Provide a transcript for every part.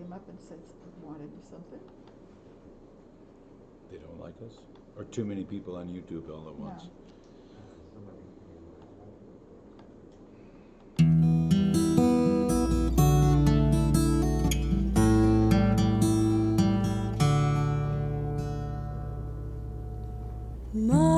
came up and said wanted to do something. They don't like us? Or too many people on YouTube all at once? No.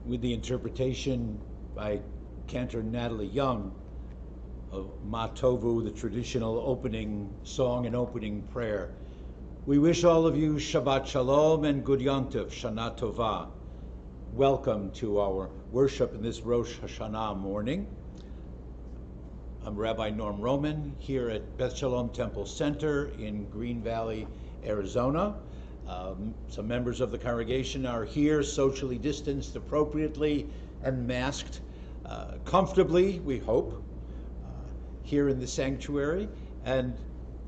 With the interpretation by Cantor Natalie Young of Ma Tovu, the traditional opening song and opening prayer, we wish all of you Shabbat Shalom and Good Yontif, Shana Tova. Welcome to our worship in this Rosh Hashannah morning. I'm Rabbi Norm Roman here at Beth Shalom Temple Center in Green Valley, Arizona. Some members of the congregation are here, socially distanced appropriately and masked comfortably, we hope, here in the sanctuary. And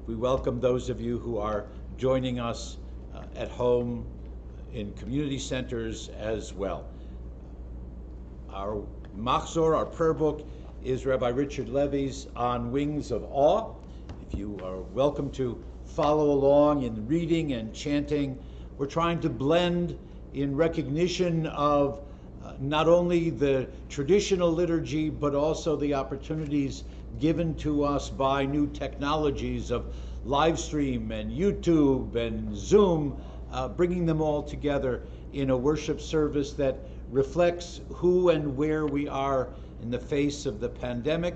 we welcome those of you who are joining us at home in community centers as well. Our machzor, our prayer book, is Rabbi Richard Levy's On Wings of Awe. If you are welcome to follow along in reading and chanting. We're trying to blend in recognition of not only the traditional liturgy, but also the opportunities given to us by new technologies of live stream and YouTube and Zoom, bringing them all together in a worship service that reflects who and where we are in the face of the pandemic,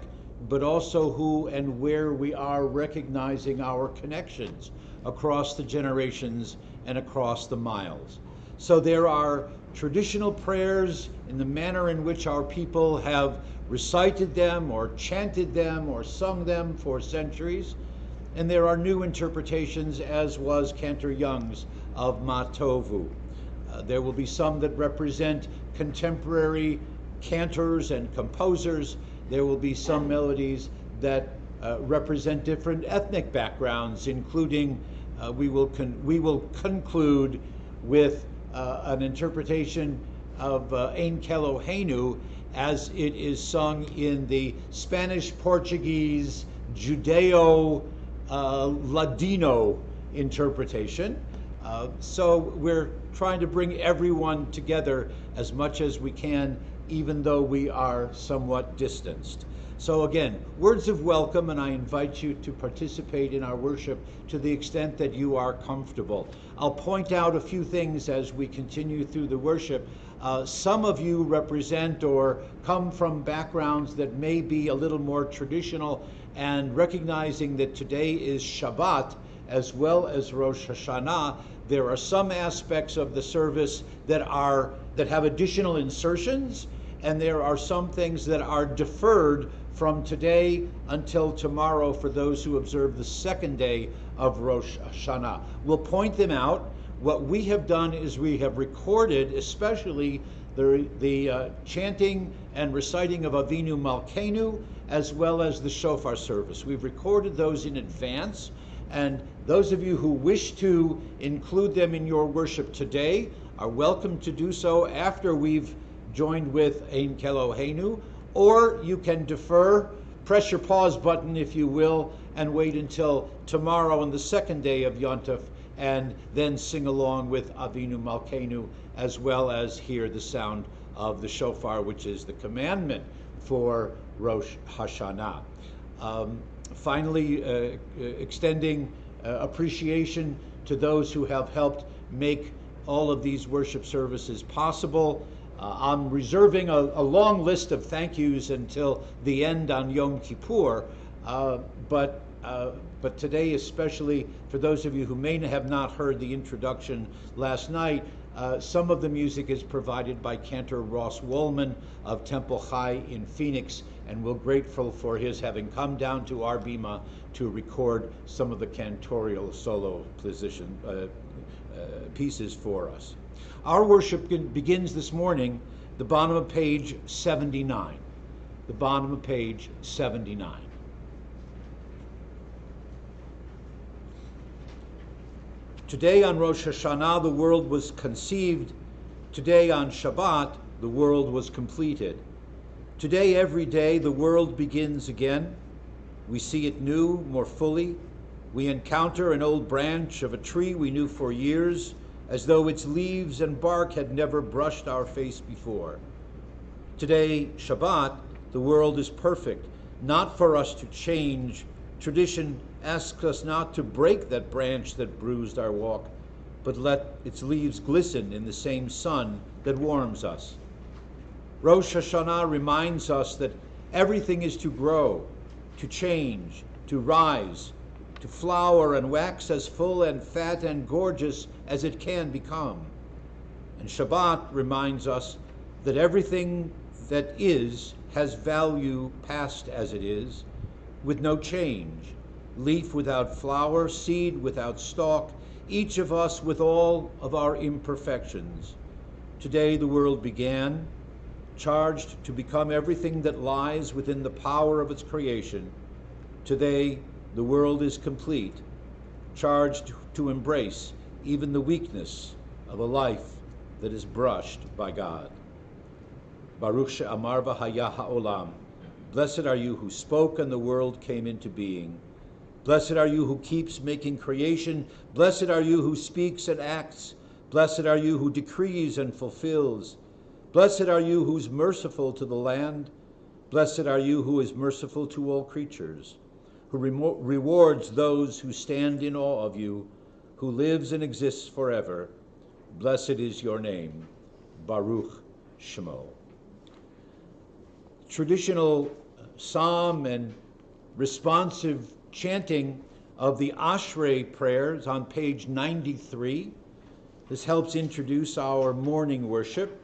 but also who and where we are recognizing our connections across the generations and across the miles. So there are traditional prayers in the manner in which our people have recited them or chanted them or sung them for centuries. And there are new interpretations, as was Cantor Young's of Ma Tovu. There will be some that represent contemporary cantors and composers. There will be some melodies that represent different ethnic backgrounds, including we will conclude with an interpretation of Ein Kelohenu as it is sung in the Spanish, Portuguese, Judeo-Ladino interpretation. So we're trying to bring everyone together as much as we can, even though we are somewhat distanced. So again, words of welcome, and I invite you to participate in our worship to the extent that you are comfortable. I'll point out a few things as we continue through the worship. Some of you represent or come from backgrounds that may be a little more traditional, and recognizing that today is Shabbat as well as Rosh Hashannah, there are some aspects of the service that have additional insertions, and there are some things that are deferred from today until tomorrow for those who observe the second day of Rosh Hashannah. We'll point them out. What we have done is we have recorded especially the chanting and reciting of Avinu Malkeinu, as well as the shofar service. We've recorded those in advance, and those of you who wish to include them in your worship today are welcome to do so after we've joined with Ein Keloheinu, or you can defer, press your pause button if you will, and wait until tomorrow on the second day of Yontif, and then sing along with Avinu Malkeinu, as well as hear the sound of the shofar, which is the commandment for Rosh Hashannah. Finally, extending appreciation to those who have helped make all of these worship services possible. I'm reserving a long list of thank yous until the end on Yom Kippur, but today, especially for those of you who may have not heard the introduction last night, some of the music is provided by Cantor Ross Wollman of Temple Chai in Phoenix, and we're grateful for his having come down to our bima to record some of the cantorial solo pieces for us. Our worship begins this morning, the bottom of page 79. The bottom of page 79. Today on Rosh Hashanah, the world was conceived. Today on Shabbat, the world was completed. Today, every day, the world begins again. We see it new, more fully. We encounter an old branch of a tree we knew for years, as though its leaves and bark had never brushed our face before. Today, Shabbat, the world is perfect, not for us to change. Tradition asks us not to break that branch that bruised our walk, but let its leaves glisten in the same sun that warms us. Rosh Hashanah reminds us that everything is to grow, to change, to rise, to flower and wax as full and fat and gorgeous as it can become. And Shabbat reminds us that everything that is has value past as it is, with no change, leaf without flower, seed without stalk, each of us with all of our imperfections. Today the world began, charged to become everything that lies within the power of its creation. Today the world is complete, charged to embrace even the weakness of a life that is brushed by God. Baruch she'amar v'haya ha'olam. Blessed are you who spoke and the world came into being. Blessed are you who keeps making creation. Blessed are you who speaks and acts. Blessed are you who decrees and fulfills. Blessed are you who is merciful to the land. Blessed are you who is merciful to all creatures, who rewards those who stand in awe of you, who lives and exists forever. Blessed is your name, Baruch Shemo. Traditional psalm and responsive chanting of the Ashrei prayers on page 93. This helps introduce our morning worship.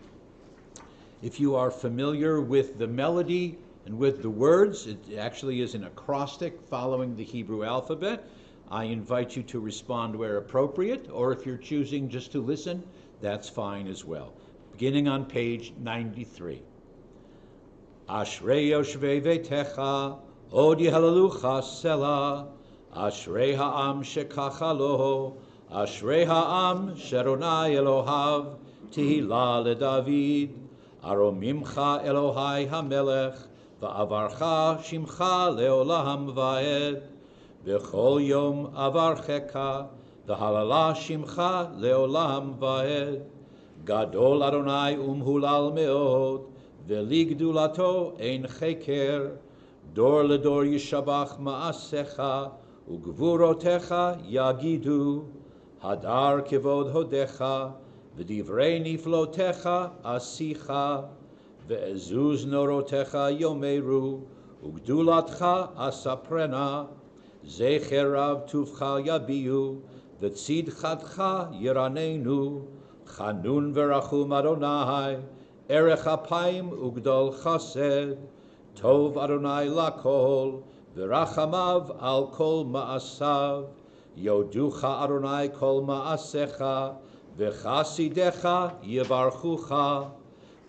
If you are familiar with the melody and with the words, it actually is an acrostic following the Hebrew alphabet. I invite you to respond where appropriate, or if you're choosing just to listen, that's fine as well. Beginning on page 93. Ashrei yoshvei veitecha, od yehalalucha selah. Ashrei ha'am shekacha lo, Ashrei ha'am sheronai Elohav, Tehillah leDavid. Aromimcha Elohai HaMelech, Va'avarcha shimcha leolam va'ed, V'chol yom avarcheka, V'halala shimcha leolam va'ed. Gadol Adonai umhulal meod, V'ligdulato ein cheker, Dor ledor yishabach ma'asecha, Ugvurotecha yagidu, Hadar kevod hodecha, V'divrei niflotecha asicha, Ve'ezuz norotecha yomeru, Ugdulatcha asaprena, Zecher rav tuvcha yabiu, V'tzidchatcha yiranenu, Chanun v'rachum Adonai, Erech apayim ugdol chased, Tov Adonai lakol, V'rachamav al kol ma'asav, Yoducha Adonai kol ma'asecha, V'chasidecha yevarchucha,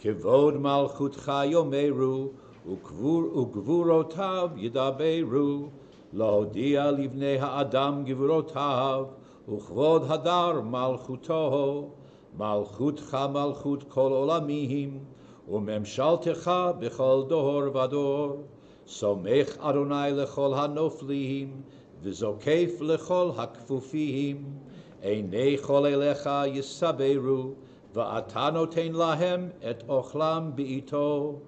Kevod malchutcha yomeru, Ugvurotav yidaberu, Lahodia livnei ha'adam gvurotav, Uchvod hadar malchuto, Malchutcha malchut kol olamim, Umemshaltecha b'chol dor vador, Somech Adonai lechol hanoflim, V'zokef lechol hakfufim, Einei chol elecha yisaberu, Va'ata noten lahem et ochlam bi'ito,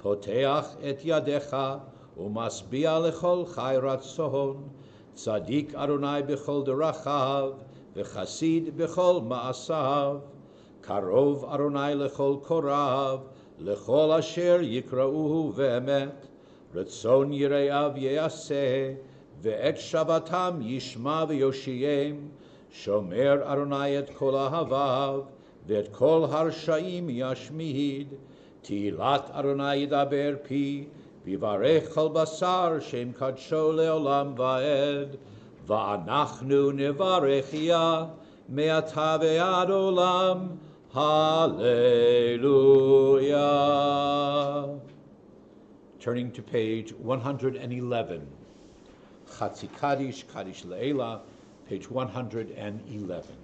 Poteach et yadecha, Umasbia lechol chai ratzon, Tzadik Adonai b'chol derachav, V'chasid b'chol ma'asav, Karov Adonai lechol korav, Lechol asher yikrauhu ve'emet, Retzon yireav yeaseh, Ve'et shavatam yishma v'yoshiyem, Shomer Adonai et kol ahavav, Ve'et kol harshaim yashmid, Tilat Adonai yidaber pi, V'varech kol basar shem kadsho leolam va'ed, Va'anachnu nevarechia, Me'ata ve'ad olam, Hallelujah. Turning to page 111, Chatzi Kaddish, Kaddish Le'ela, page 111.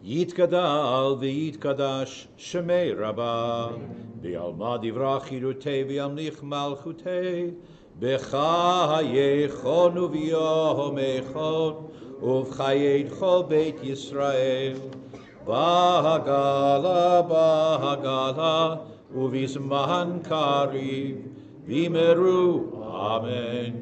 Yitgadal v'yitkadash shemei rabba, V'alma divrach chirutei v'yamlich malchutei, B'chayechon u'v'yomechon, Uv'chayeidcho beit Yisrael, Bahagala, Uv'izman kariv, V'meru, Amen.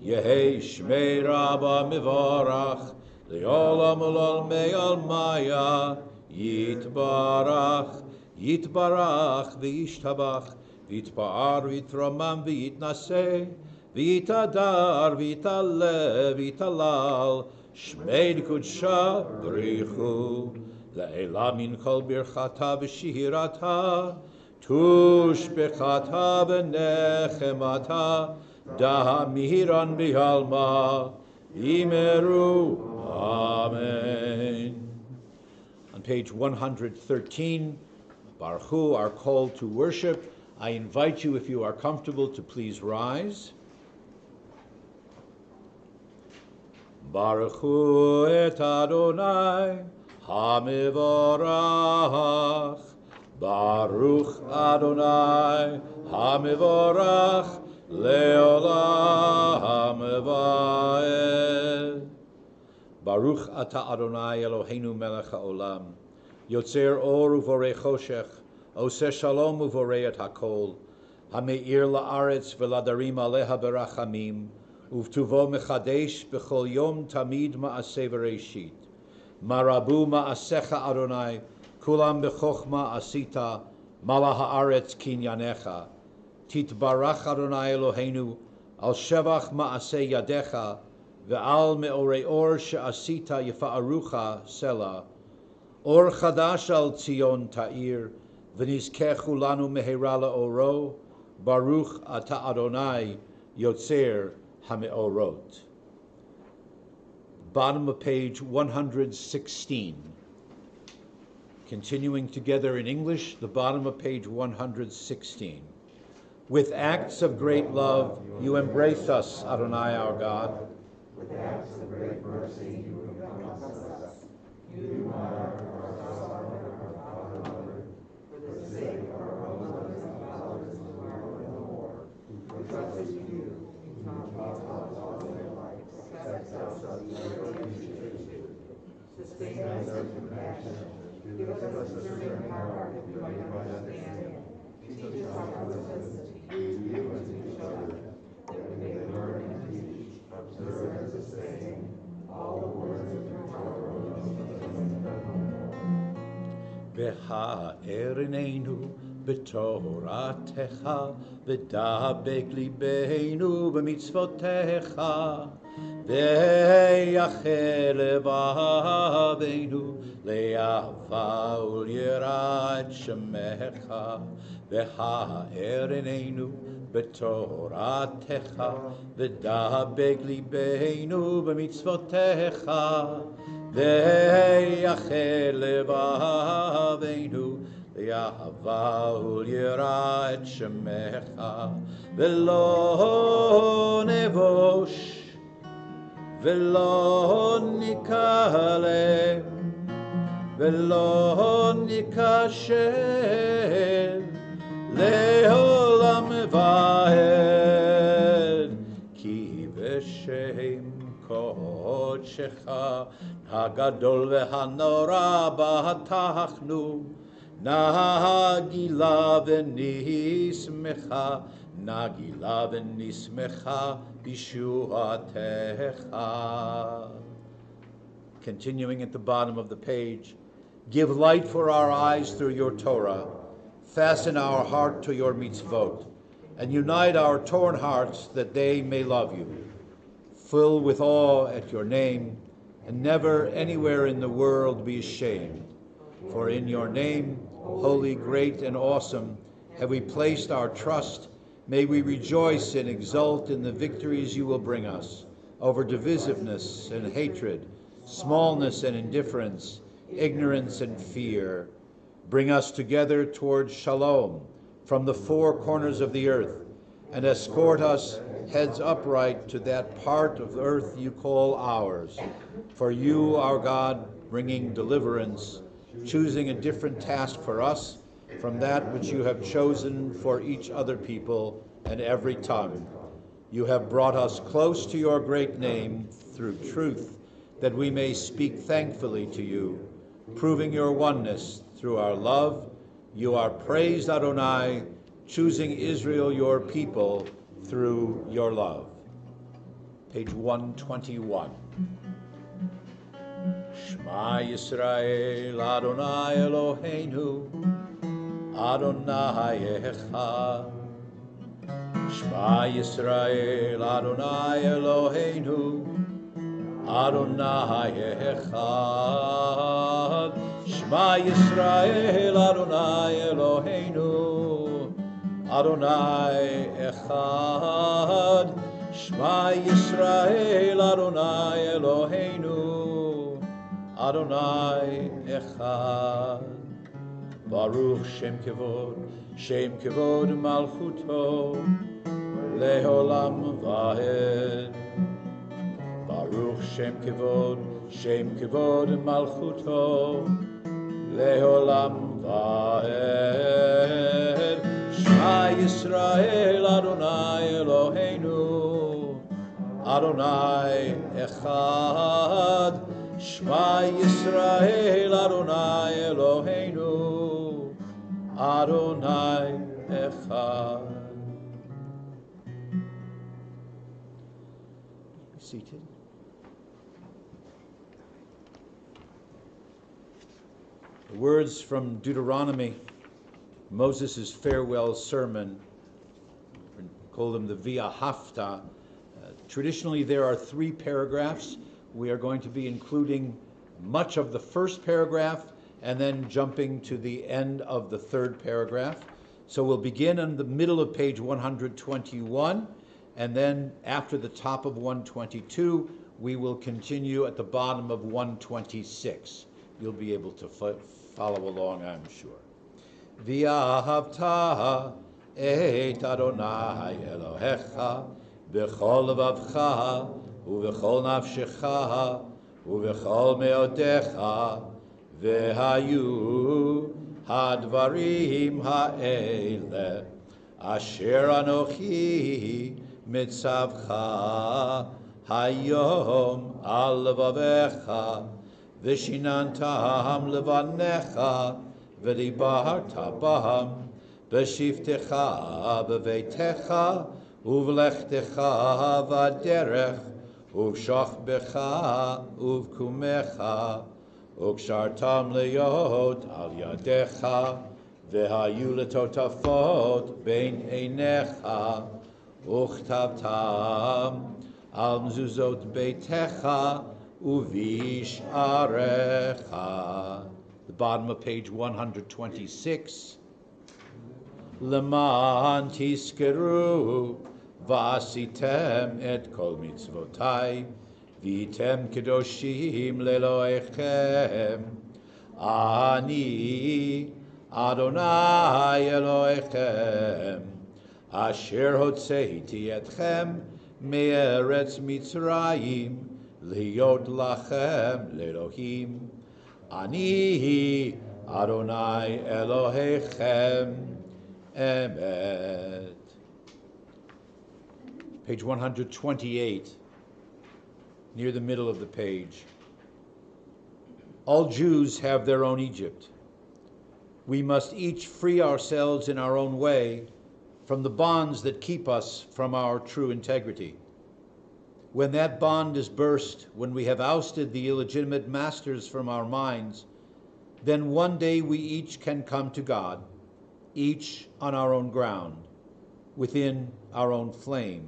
Yehei shmei rabba mivarach, Le'olam olol me'al maya, Yitbarach, v'yishtabach, V'yitpa'ar, v'yitramam, v'yitnaseh, V'yitadar, v'yitaleh, v'yitalal, Shmeid kudsha brichu, Le'ela min kol birchata v'shihirata, Tushbechata v'nechemata, Da'miran b'halma, V'meru, Amen. On page 113, Baruch Hu, our call to worship. I invite you, if you are comfortable, to please rise. Baruch Hu et Adonai HaMevorach, Baruch Adonai HaMevorach Leolam Vaed. Baruch Ata Adonai Eloheinu Melech HaOlam, Yotzer Or Uvorei Choshech, Oseh Shalom Uvorei et HaKol, HaMe'ir La'aretz V'ladarim Aleha Berachamim, Uvtuvo mechadesh b'chol yom tamid ma'aseh v'reishit. Marabu ma'asecha Adonai, kulam b'chochma asita, mala ha'aretz kinyanecha. Titbarach Adonai Eloheinu, al shevach ma'aseh yadecha, ve'al me'orei or she'asita yifa'arucha sela. Or chadash al Tzion ta'ir, v'nizkechu lanu mehera la'oro, Baruch ata Adonai, Yotzer HaMeorot. Bottom of page 116. Continuing together in English, the bottom of page 116. With acts of great love, you embrace us, Adonai our God. With acts of great mercy, you encompass us. You do not our Father, for the sake Sustain us in compassion. Give us a discerning heart that we might understand. Teach us how to listen to you and to each other, that we may learn and teach, observe and sustain all the words of your Torah. והארננו בתורתך, ודבק ליבנו במצוותיך, ויחל לבבנו לאהבה וליראת שמך. והארננו בתורתך, ודבק ליבנו במצוותיך, ויחל לבבנו לאהבה וליראת שמך. ולא נבוש ולא נקלל ולא ניכשל לעולם ועד, כי בשם קודשך הגדול והנורא בטחנו, נגילה ונשמחה, נגילה ונשמחה בישועתך. Continuing at the bottom of the page, give light for our eyes through your Torah, fasten our heart to your mitzvot, and unite our torn hearts that they may love you. Fill with awe at your name, and never anywhere in the world be ashamed. For in your name, holy, great, and awesome, have we placed our trust. May we rejoice and exult in the victories you will bring us over divisiveness and hatred, smallness and indifference, ignorance and fear. Bring us together towards shalom from the four corners of the earth, and escort us heads upright to that part of earth you call ours. For you, our God, bringing deliverance, choosing a different task for us from that which you have chosen for each other people and every tongue. You have brought us close to your great name through truth, that we may speak thankfully to you, proving your oneness through our love. You are praised, Adonai, choosing Israel your people through your love. Page 121. Shema Yisrael, Adonai Eloheinu, Adonai Echad. Shema Yisrael, Adonai Eloheinu, Adonai Echad. Shema Yisrael, Adonai Eloheinu, Adonai Echad. Shema Yisrael, Adonai Eloheinu, Adonai Echad. Baruch Shem Kevod Malchuto, Leolam Vahed. Baruch Shem Kevod Malchuto, Leolam Vahed. Shema Yisrael, Adonai Eloheinu, Adonai Echad. Shema Yisrael, Adonai Eloheinu, Adonai Echad. Be seated. The words from Deuteronomy, Moses' farewell sermon, we call them the Via Hafta. Traditionally, there are 3 paragraphs. We are going to be including much of the first paragraph and then jumping to the end of the 3rd paragraph. So we'll begin in the middle of page 121, and then after the top of 122, we will continue at the bottom of 126. You'll be able to follow along, I'm sure. V'ahavta et Adonai Elohecha b'chol levavcha ובכל נפשך ובכל מאודיך, והיו הדברים האלה Asher anochi mitzavcha hayom al levavecha v'shinantam levanecha v'dibarta bam b'shivtecha b'veitecha uv'lechtecha v'derech uv'shachbecha uv'kumecha וקשרתם להיות על ידיך, והיו לטוטפות בין עיניך, וכתבתם על מזוזות ביתך ובשעריך. The bottom of page 126. למען תזכרו ועשיתם את כל מצוותיי, ויתם קדושים לאלוהיכם, אני אדוני אלוהיכם, אשר הוצאתי אתכם מארץ מצרים, להיות לכם לאלוהים, אני אדוני אלוהיכם, אמת. Page 128. Near the middle of the page. All Jews have their own Egypt. We must each free ourselves in our own way from the bonds that keep us from our true integrity. When that bond is burst, when we have ousted the illegitimate masters from our minds, then one day we each can come to God, each on our own ground, within our own flame,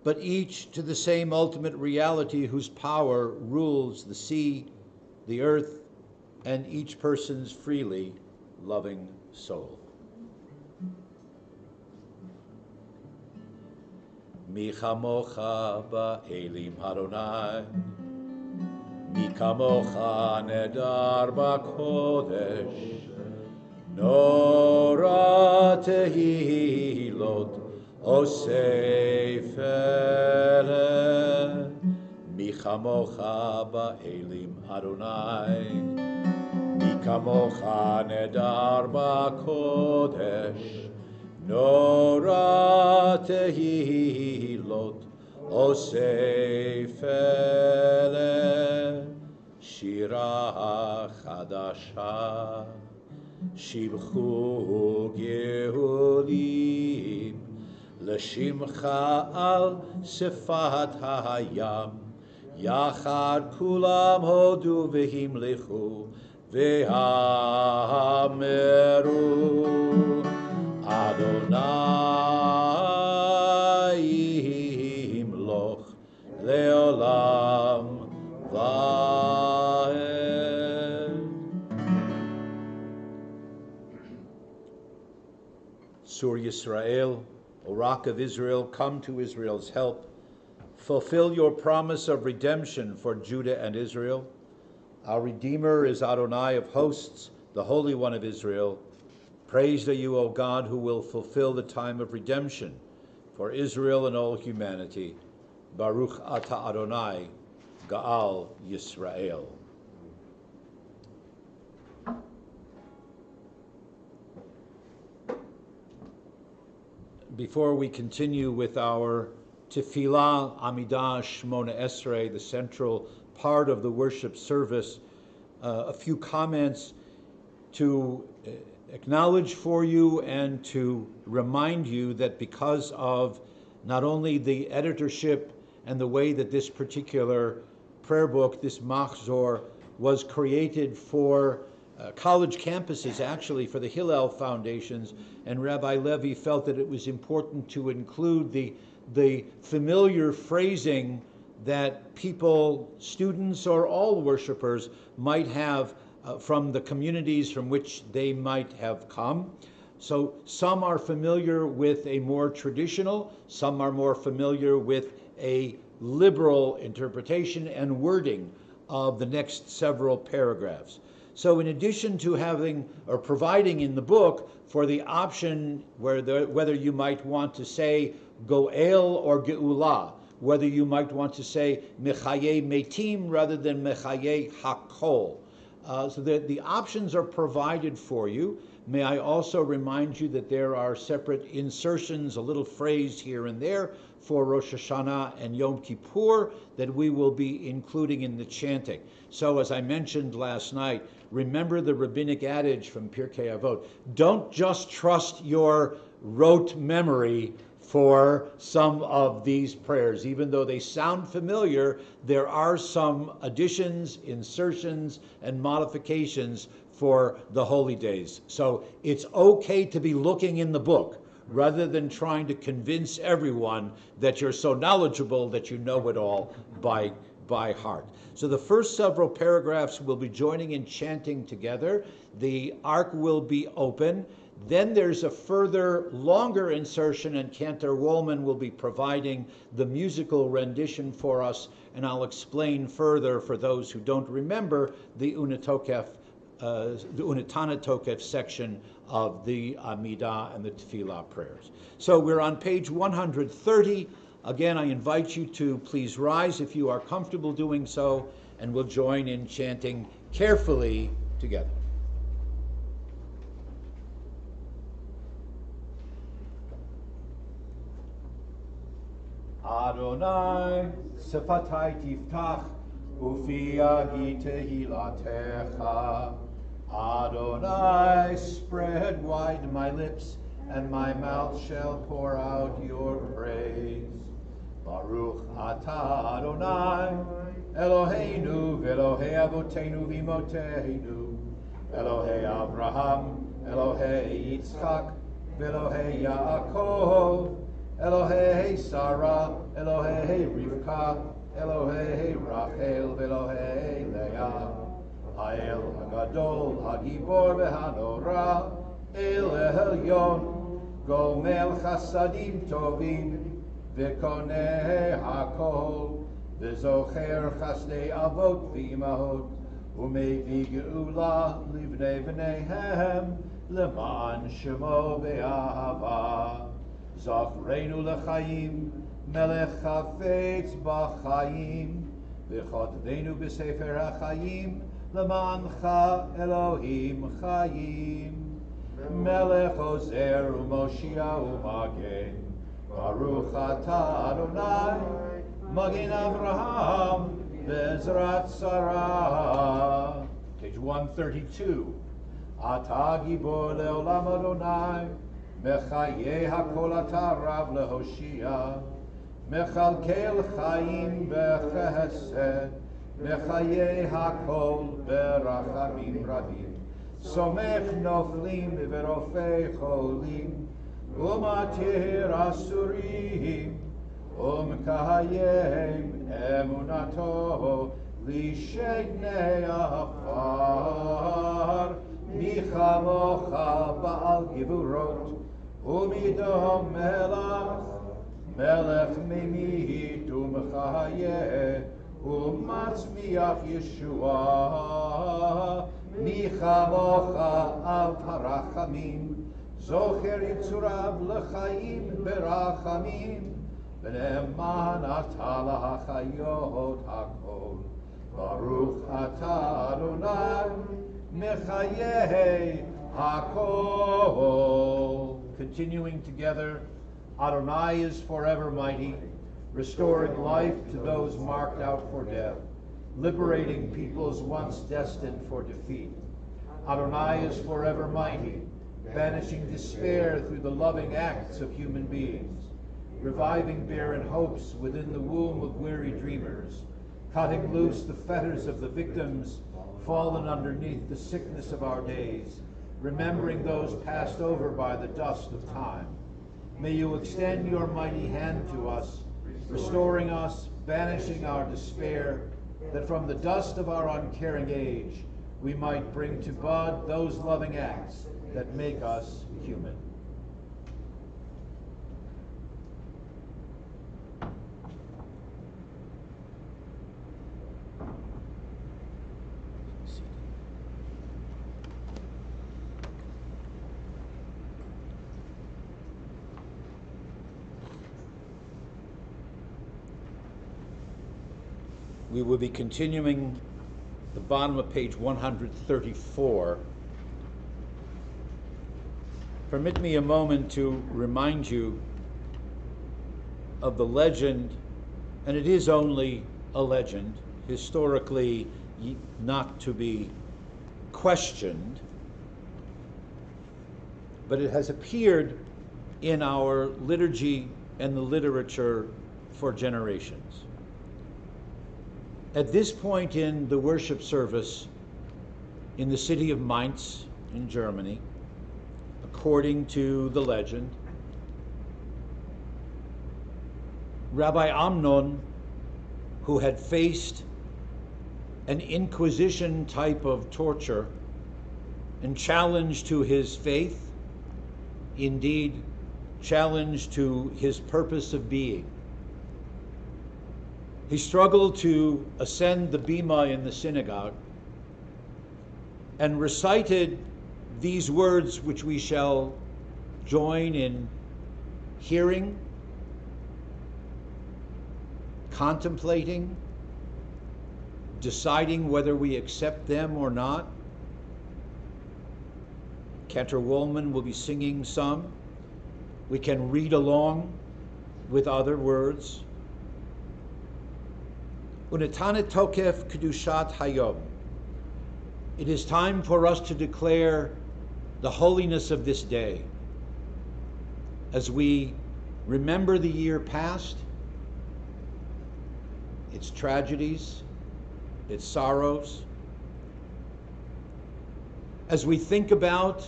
but each to the same ultimate reality whose power rules the sea, the earth, and each person's freely loving soul. Mi chamocha ba'elim Adonai, mi kamocha nedar ba'kodesh, nora tehilot Osefele, mi chamocha ba'elim Adonai, mi kamocha nedar ba'kodesh, nora tehilot Osefele, shira chadasha, shibchu gehulim, לשמחה על שפת הים, יחד כולם הודו והמליכו, ואמרו, אדוני ימלוך לעולם ועד. Sur Yisrael, O Rock of Israel, come to Israel's help. Fulfill your promise of redemption for Judah and Israel. Our Redeemer is Adonai of hosts, the Holy One of Israel. Praised are you, O God, who will fulfill the time of redemption for Israel and all humanity. Baruch Ata Adonai, Gaal Yisrael. Before we continue with our Tefillah Amidah Shmona Esrei, the central part of the worship service, a few comments to acknowledge for you and to remind you that because of not only the editorship and the way that this particular prayer book, this Machzor, was created for college campuses, actually for the Hillel foundations, and Rabbi Levy felt that it was important to include the familiar phrasing that people, students, or all worshipers might have from the communities from which they might have come. So some are familiar with a more traditional, some are more familiar with a liberal interpretation and wording of the next several paragraphs. So in addition to having or providing in the book for the option whether you might want to say Goel or Geulah, whether you might want to say Mechaye Metim rather than Mechaye Hakol. So the options are provided for you, May I also remind you that there are separate insertions, a little phrase here and there for Rosh Hashannah and Yom Kippur that we will be including in the chanting. So as I mentioned last night, remember the rabbinic adage from Pirkei Avot, don't just trust your rote memory for some of these prayers. Even though they sound familiar, there are some additions, insertions, and modifications for the holy days. So it's okay to be looking in the book rather than trying to convince everyone that you're so knowledgeable that you know it all by heart. So the first several paragraphs will be joining in chanting together. The ark will be open. Then there's a further longer insertion, and Cantor Woolman will be providing the musical rendition for us, and I'll explain further for those who don't remember the Unatana Tokef section of the Amidah and the Tefillah prayers. So we're on page 130. Again, I invite you to please rise if you are comfortable doing so, and we'll join in chanting carefully together. Adonai, sefatai tiftach, ufi agi tehilatecha. Adonai, spread wide my lips, and my mouth shall pour out your praise. Baruch atah Adonai, Eloheinu v'Elohei avotenu v'imotenu, Elohei Abraham, Elohei Yitzchak, v'Elohei Yaakov, Elohei Sarah, Elohei Rivka, Elohei Rachel, v'Elohei Leah, Ha'el Hagadol, Hagibor v'Hanora, El Elyon, Gomel Chasadim Tovim, v'Koneh Hakol, v'Zocher Chasdei Avot v'Imahot, U'Mevi Geula Livnei V'neihem, Leman Shemo Be'ahava. Zachreinu l'chaim, melech chafetz b'chaim, v'chodvenu b'sefer ha'chaim, lemancha Elohim chaim. Melech ozer u'moshia u'magen, Baruch atah Adonai, Magen Avraham, v'ezrat Sarah. Page 132. Atah gibor le'olam Adonai, Mechaye hakol ata rav lehoshia, Mechalkel chaim bechesed, Mechaye hakol berachamim rabim, Somech noflim v'rofei cholim, Umatir asurim, Umkahayem emunato, Lishenei afar, Michamocha ba'al givurot, Umidom melach, melech mimit umchayeh, umatzmiach Yeshua, Michamocha al harachamim, Zocher yitzurav l'chaim berachamim, V'ne'eman atah l'hachayot hakol, Baruch atah Adonai, Mechayeh hakol. Continuing together, Adonai is forever mighty, restoring life to those marked out for death, liberating peoples once destined for defeat. Adonai is forever mighty, banishing despair through the loving acts of human beings, reviving barren hopes within the womb of weary dreamers, cutting loose the fetters of the victims fallen underneath the sickness of our days, remembering those passed over by the dust of time. May you extend your mighty hand to us, restoring us, banishing our despair, that from the dust of our uncaring age we might bring to bud those loving acts that make us human. We will be continuing the bottom of page 134. Permit me a moment to remind you of the legend, and it is only a legend, historically not to be questioned, but it has appeared in our liturgy and the literature for generations. At this point in the worship service in the city of Mainz in Germany, according to the legend, Rabbi Amnon, who had faced an Inquisition type of torture and challenge to his faith, indeed challenge to his purpose of being. He struggled to ascend the bima in the synagogue and recited these words which we shall join in hearing, contemplating, deciding whether we accept them or not. Cantor Woolman will be singing some. We can read along with other words. Unetanet tokef kedushat hayom. It is time for us to declare the holiness of this day as we remember the year past, its tragedies, its sorrows, as we think about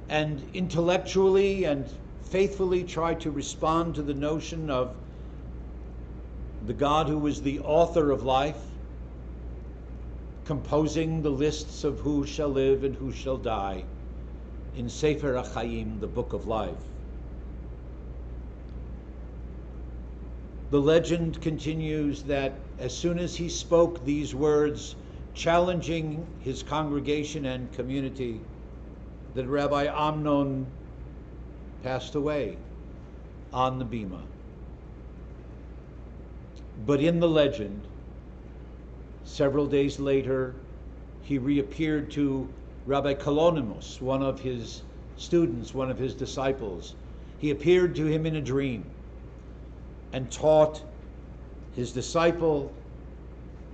and intellectually and faithfully try to respond to the notion of the God who is the author of life, composing the lists of who shall live and who shall die in Sefer HaChaim, the Book of Life. The legend continues that as soon as he spoke these words, challenging his congregation and community, that Rabbi Amnon passed away on the bima. But in the legend, several days later, he reappeared to Rabbi Kalonimus, one of his students, one of his disciples. He appeared to him in a dream and taught his disciple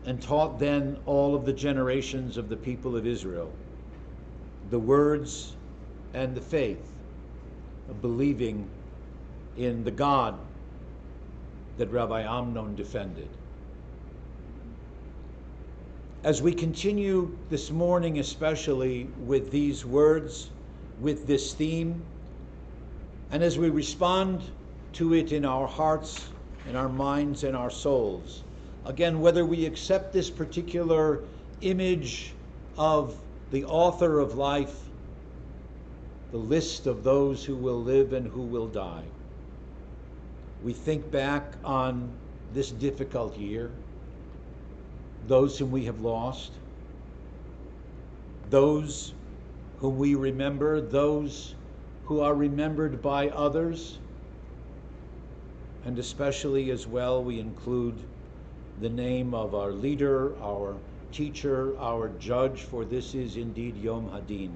and taught then all of the generations of the people of Israel the words and the faith of believing in the God that Rabbi Amnon defended. As we continue this morning, especially with these words, with this theme, and as we respond to it in our hearts, in our minds, and our souls, again, whether we accept this particular image of the author of life, the list of those who will live and who will die, we think back on this difficult year, those whom we have lost, those whom we remember, those who are remembered by others, and especially as well we include the name of our leader, our teacher, our judge, for this is indeed Yom Hadin,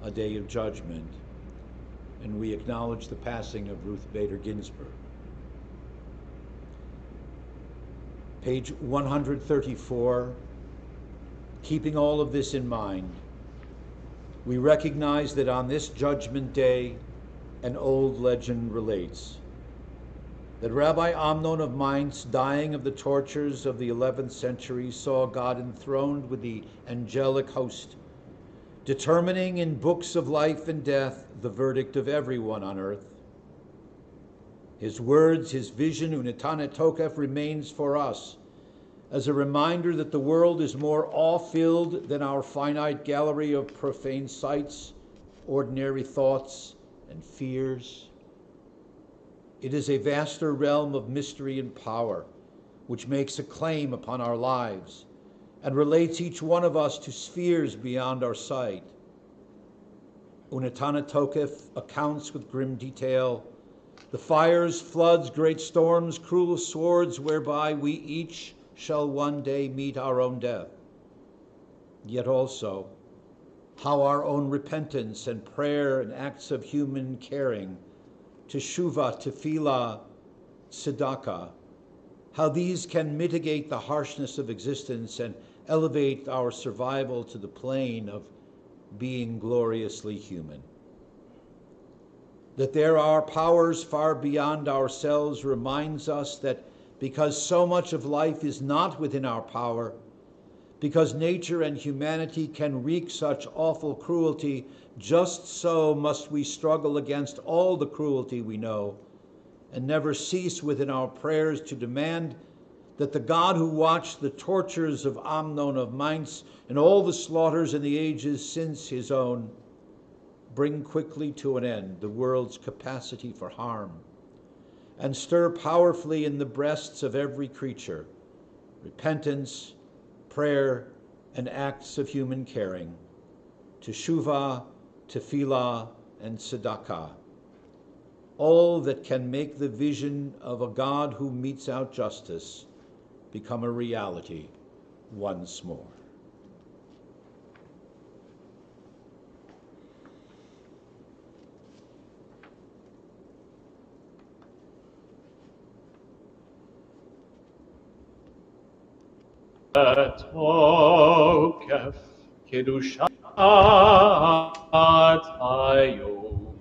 a day of judgment, and we acknowledge the passing of Ruth Bader Ginsburg. Page 134, keeping all of this in mind, we recognize that on this judgment day, an old legend relates that Rabbi Amnon of Mainz, dying of the tortures of the 11th century, saw God enthroned with the angelic host, determining in books of life and death the verdict of everyone on earth. His words, his vision, Unetanet Tokef, remains for us as a reminder that the world is more awe-filled than our finite gallery of profane sights, ordinary thoughts, and fears. It is a vaster realm of mystery and power, which makes a claim upon our lives and relates each one of us to spheres beyond our sight. Unetanet Tokef accounts with grim detail the fires, floods, great storms, cruel swords, whereby we each shall one day meet our own death. Yet also, how our own repentance and prayer and acts of human caring, teshuvah, tefillah, tzedakah, how these can mitigate the harshness of existence and elevate our survival to the plane of being gloriously human. That there are powers far beyond ourselves reminds us that because so much of life is not within our power, because nature and humanity can wreak such awful cruelty, just so must we struggle against all the cruelty we know, and never cease within our prayers to demand that the God who watched the tortures of Amnon of Mainz and all the slaughters in the ages since his own, bring quickly to an end the world's capacity for harm, and stir powerfully in the breasts of every creature repentance, prayer, and acts of human caring, teshuvah, tefillah, and tzedakah, all that can make the vision of a God who metes out justice become a reality once more. תוקף קדושת היום,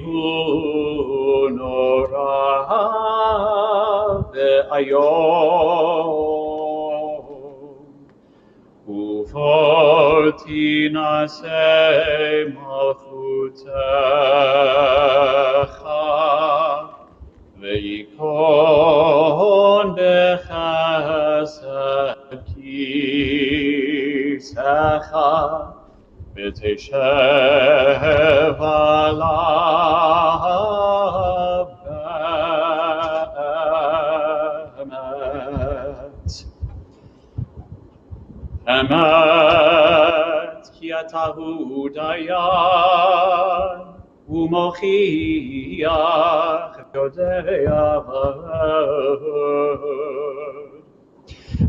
הוא נורא ואיום, ובו תינשא מלכותך, וייכון בחסד כיסאך, ותשב עליו באמת. אמת כי אתה הוא דיין ומוכיח יודע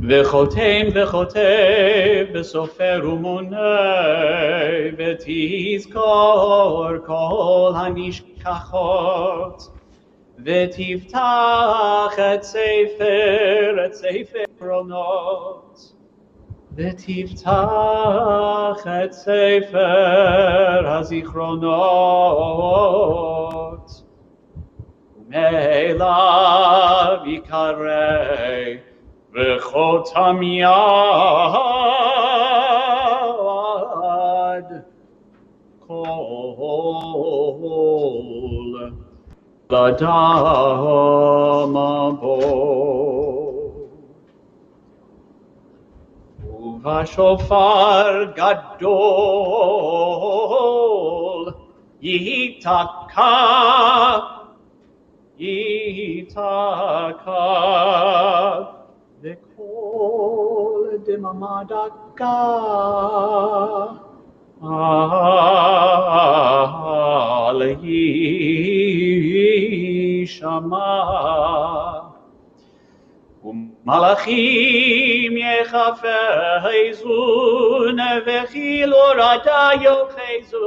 וחותם וכותב בסופר ומונה, ותזכור כל הנשכחות, ותפתח את ספר עקרונות, ותפתח את ספר הזיכרונות, ומאליו יקרא וחותם יד כל אדם בו. ובשופר גדול ייתקע וכל דממה דקה אל יישמע, ומלאכים יחפזון וכיל הורדה יוחזון,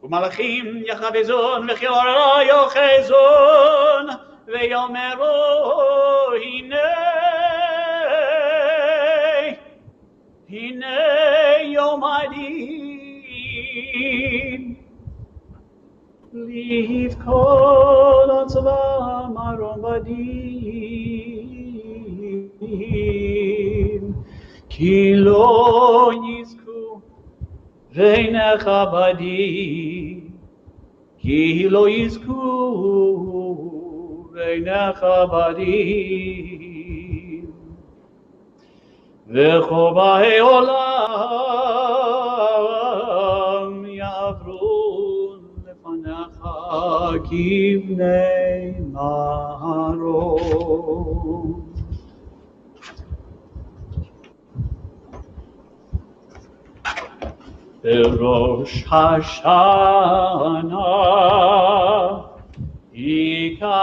ומלאכים יחפזון וכיל הורדה יוחזון, ויאמרו הנה יום הדין, לבכות הצבא מרום בדין, כי לא יזכו ועיניך בדין, כי לא יזכו ועיניך בדין, וכל באי עולם יעברו לפניך כבני מרום. בראש השנה ייכתבו,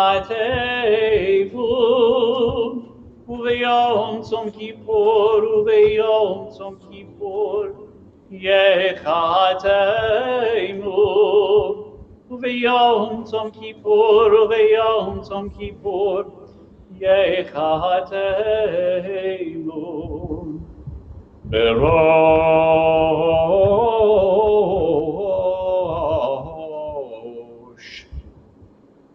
וביום צום כיפור וביום צום יחתמו, וביום צום כיפור, וביום צום כיפור, יחתמו. בראש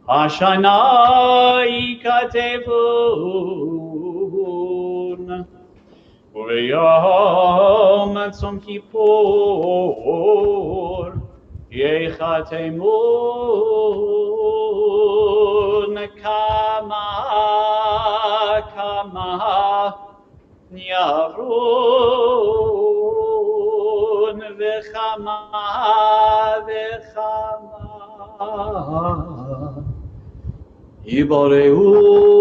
השנה ייכתבון, וביום צום כיפור ייחתמון. כמה יעברון, וכמה יברעון.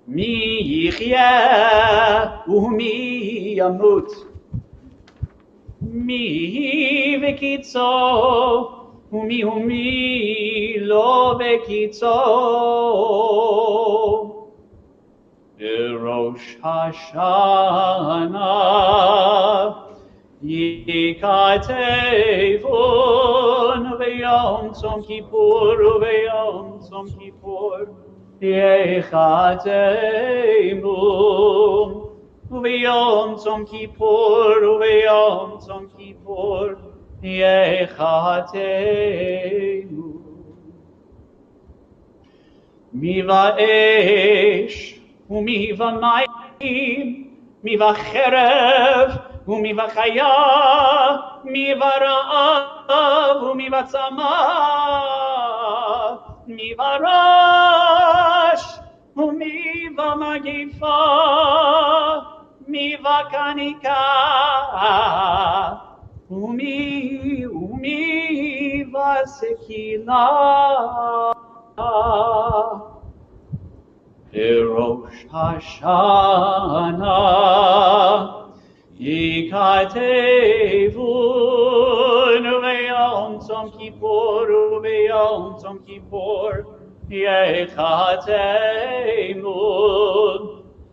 מי יחיה ומי ימות, מי בקיצו ומי לא בקיצו. בראש השנה ייכתבון, וביום צום כיפור, וביום צום כיפור ייחתמון. וביום צום כיפור, וביום צום כיפור ייחתמון. מי באש ומי במים, מי בחרב ומי בחיה, מי ברעב ומי בצמא, מי ברש ומי במגפה, מי בקניקה ומי בסקילה. בראש השנה ייכתבון, וביום צום כיפור, וביום צום כיפור ייחתמון.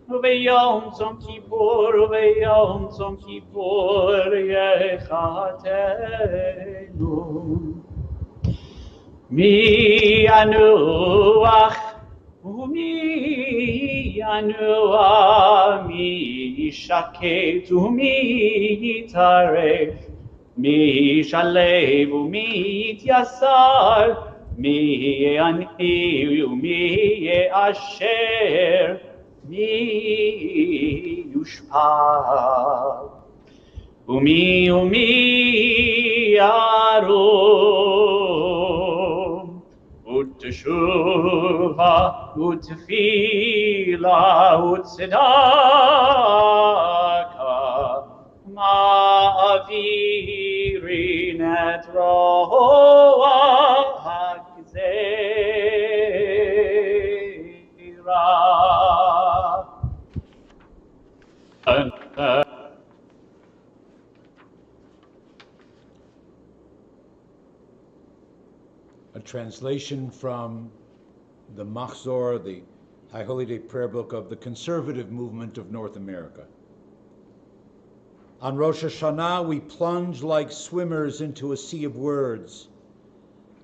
וביום צום כיפור, וביום צום כיפור ייחתמון. מי ינוח ומי ינוע, מי ישקט ומי יתערף, מי ישלב ומי יתייסר, מי יעני ומי יאשר, מי יושפע ומי ירום. ותשובה ותפילה וצדקה מעבירים את רוח הגזירה. A translation from the Machzor, the High Holy Day Prayer Book of the Conservative Movement of North America. On Rosh Hashannah, we plunge like swimmers into a sea of words.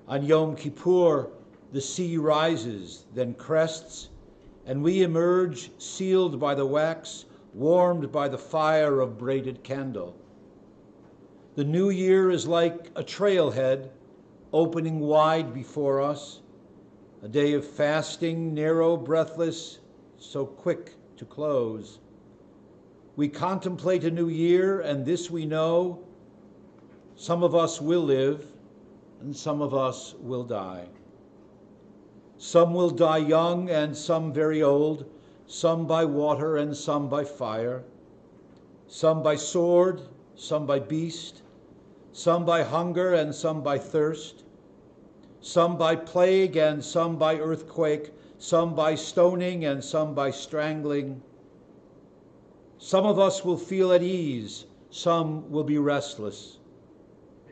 On Yom Kippur, the sea rises, then crests, and we emerge sealed by the wax, warmed by the fire of braided candle. The new year is like a trailhead, opening wide before us, a day of fasting, narrow, breathless, so quick to close. We contemplate a new year, and this we know, some of us will live, and some of us will die. Some will die young, and some very old, some by water, and some by fire, some by sword, some by beast, some by hunger, and some by thirst, some by plague, and some by earthquake, some by stoning, and some by strangling. Some of us will feel at ease, some will be restless.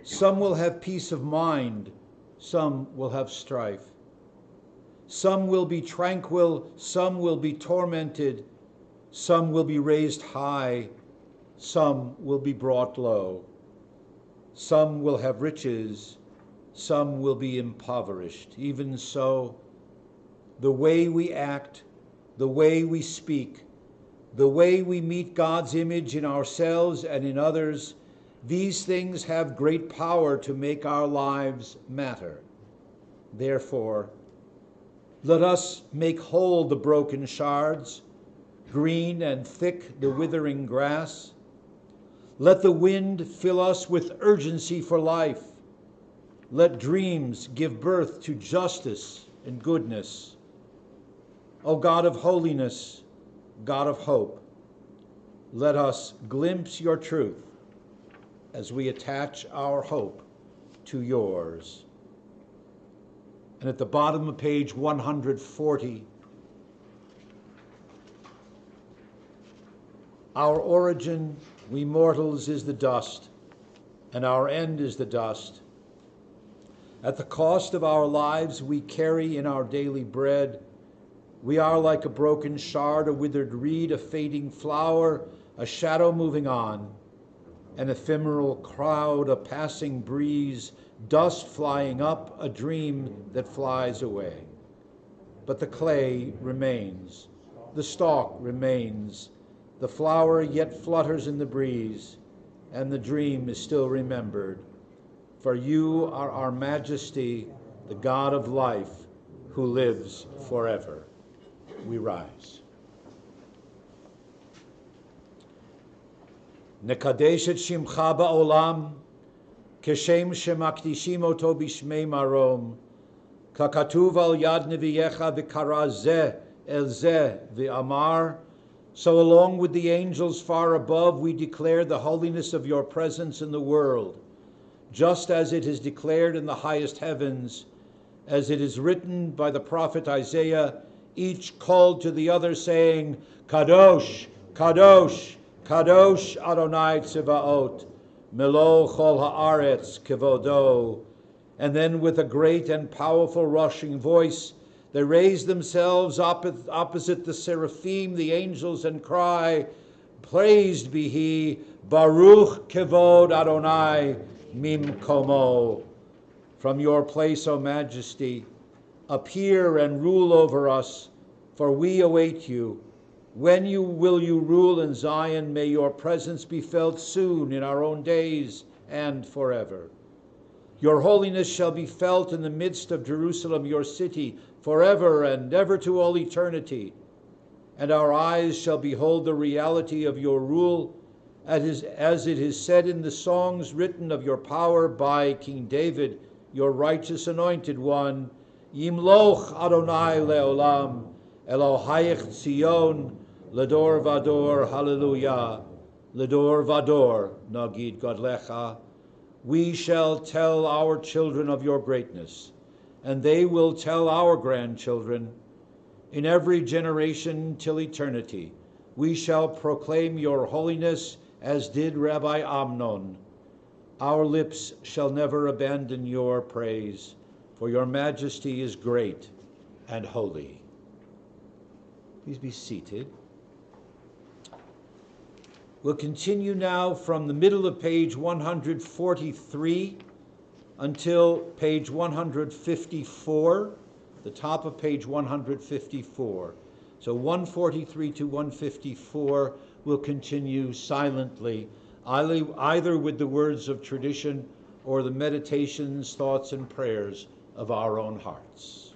Some will have peace of mind, some will have strife. Some will be tranquil, some will be tormented, Some will be raised high, some will be brought low. Some will have riches, some will be impoverished. Even so, the way we act, the way we speak, the way we meet God's image in ourselves and in others, these things have great power to make our lives matter. Therefore, let us make whole the broken shards, green and thick the withering grass. Let the wind fill us with urgency for life. Let dreams give birth to justice and goodness. O God of holiness, God of hope, let us glimpse your truth as we attach our hope to yours. And at the bottom of page 140, our origin, we mortals, is the dust, and our end is the dust. At the cost of our lives we carry in our daily bread. We are like a broken shard, a withered reed, a fading flower, a shadow moving on, an ephemeral crowd, a passing breeze, dust flying up, a dream that flies away. But the clay remains, the stalk remains, the flower yet flutters in the breeze, and the dream is still remembered. For you are our majesty, the God of life, who lives forever. We rise. Nekadesh et shimcha ba'olam, כשם שמקדישים אותו בשמי מרום, ככתוב על יד נביאך וקרא זה אל זה ואמר, so along with the angels far above we declare the holiness of your presence in the world, just as it is declared in the highest heavens, as it is written by the prophet Isaiah, each called to the other saying, Kadosh, Kadosh, Kadosh Adonai Tzevaot, Melo chol haaretz kevodo. And then with a great and powerful rushing voice, they raise themselves opposite the seraphim, the angels, and cry, Praised be he, Baruch kevod Adonai mimkomo. From your place, O Majesty, appear and rule over us, for we await you. When will you rule in Zion? May your presence be felt soon in our own days and forever. Your holiness shall be felt in the midst of Jerusalem, your city, forever and ever to all eternity. And our eyes shall behold the reality of your rule, as it is said in the songs written of your power by King David, your righteous anointed one, Yimloch Adonai leolam, Elohayich Tzion, Lador Vador, Hallelujah, Lador Vador, Nagid Godlecha. We shall tell our children of your greatness, and they will tell our grandchildren. In every generation till eternity, we shall proclaim your holiness, as did Rabbi Amnon. Our lips shall never abandon your praise, for your majesty is great and holy. Please be seated. We'll continue now from the middle of page 143 until page 154, the top of page 154. So 143 to 154 will continue silently, either with the words of tradition or the meditations, thoughts, and prayers of our own hearts.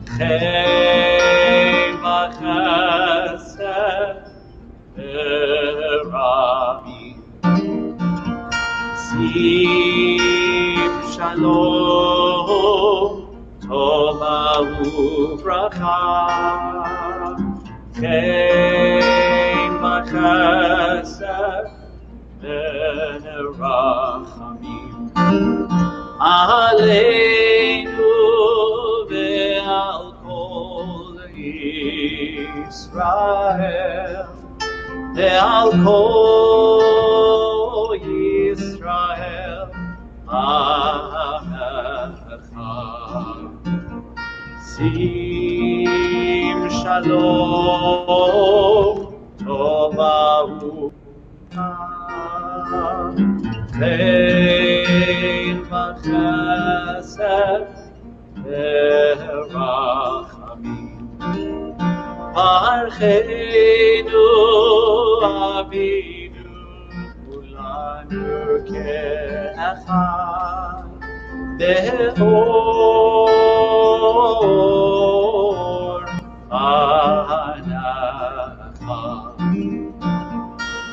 חן וחסד ורבים, שים שלום טובה וברכה, חן וחסד ורחמים עלינו ועל כל ישראל, ועל כל ישראל עמך. שים שלום טובה חן וחסד ורחמים, ברכנו אבינו כולנו כאחד, באור פניך.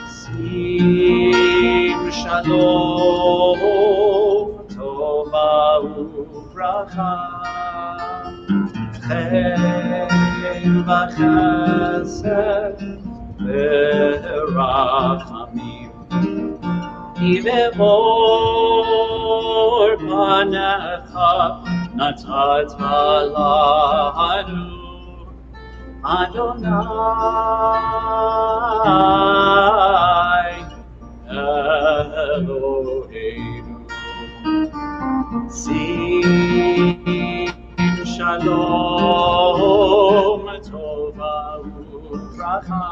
שים שלום טובה וברכה, חן וחסד ורחמים, כי באור פניך נתת לנו, אדוני אלוהינו. שים שלום טובה וברכה,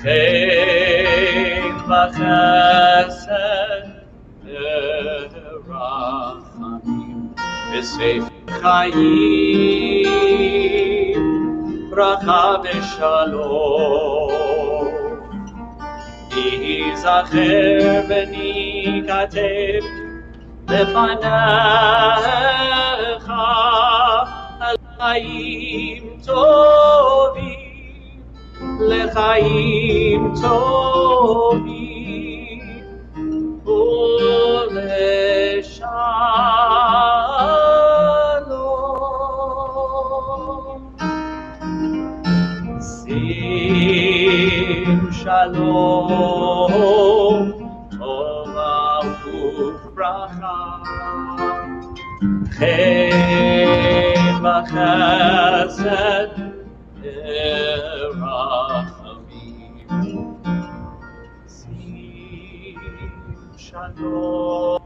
חן וחסד ורחמים, וספר חיים ברכה ושלום, ייזכר וניכתב לפניך לחיים טובים, לחיים טובים ולשלום. שים שלום טובה וברכה, חן וחסד ורחמים, שים שלום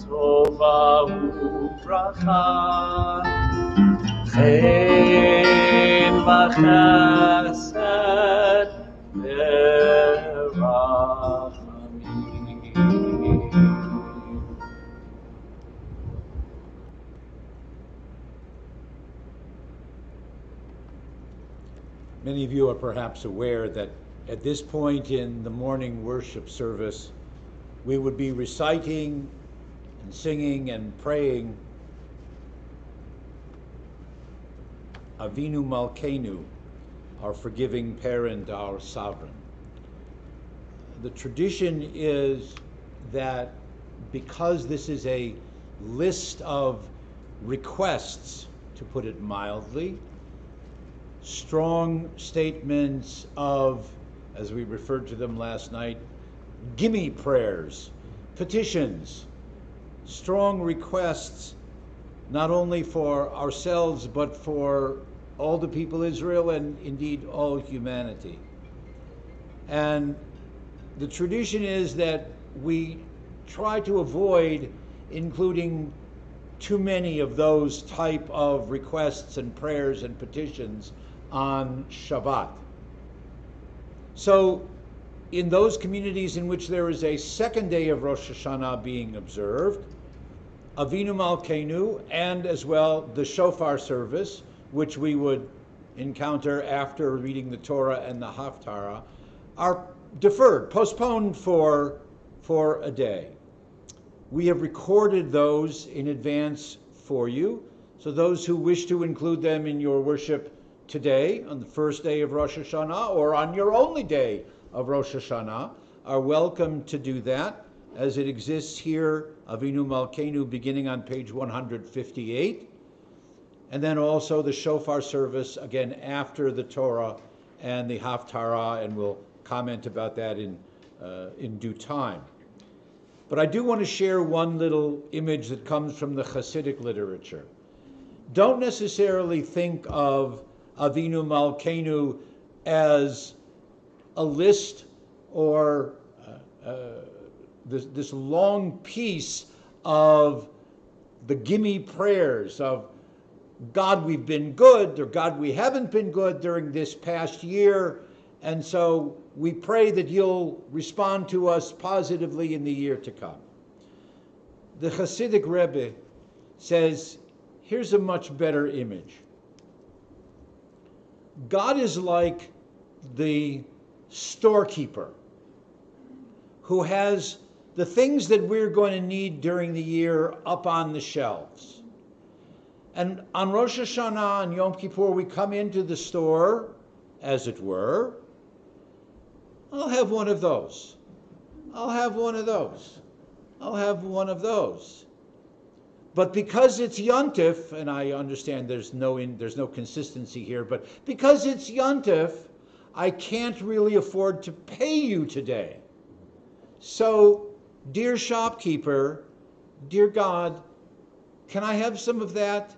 טובה וברכה, חן וחסד ורחמים. Many of you are perhaps aware that at this point in the morning worship service, we would be reciting and singing and praying Avinu Malkeinu, our forgiving parent, our sovereign. The tradition is that because this is a list of requests, to put it mildly, strong statements of, as we referred to them last night, gimme prayers, petitions, strong requests, not only for ourselves, but for all the people of Israel and indeed all humanity. And the tradition is that we try to avoid including too many of those type of requests and prayers and petitions on Shabbat. So in those communities in which there is a second day of Rosh Hashannah being observed, Avinu Malkeinu, and as well the shofar service, which we would encounter after reading the Torah and the Haftarah, are deferred, postponed for a day. We have recorded those in advance for you, so those who wish to include them in your worship today, on the first day of Rosh Hashannah, or on your only day of Rosh Hashannah, are welcome to do that, as it exists here, Avinu Malkeinu, beginning on page 158. And then also the shofar service, again, after the Torah and the Haftarah, and we'll comment about that in due time. But I do want to share one little image that comes from the Hasidic literature. Don't necessarily think of Avinu Malkeinu as a list or this long piece of the gimme prayers of God, we've been good, or God, we haven't been good during this past year, and so we pray that you'll respond to us positively in the year to come. The Hasidic Rebbe says, here's a much better image. God is like the storekeeper who has the things that we're going to need during the year up on the shelves. And on Rosh Hashannah and Yom Kippur, we come into the store, as it were. I'll have one of those. I'll have one of those. I'll have one of those. But because it's Yontif, and I understand there's no consistency here, but because it's Yontif, I can't really afford to pay you today. So, dear shopkeeper, dear God, can I have some of that?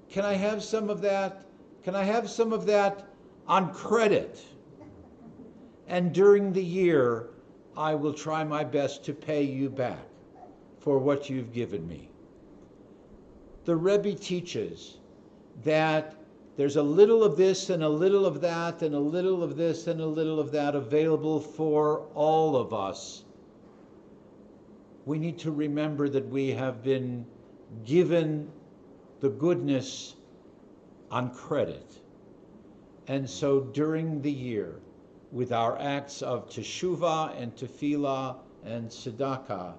Can I have some of that? Can I have some of that on credit? And during the year, I will try my best to pay you back for what you've given me. The Rebbe teaches that there's a little of this and a little of that and a little of this and a little of that available for all of us. We need to remember that we have been given the goodness on credit. And so during the year, with our acts of teshuvah and tefillah and tzedakah,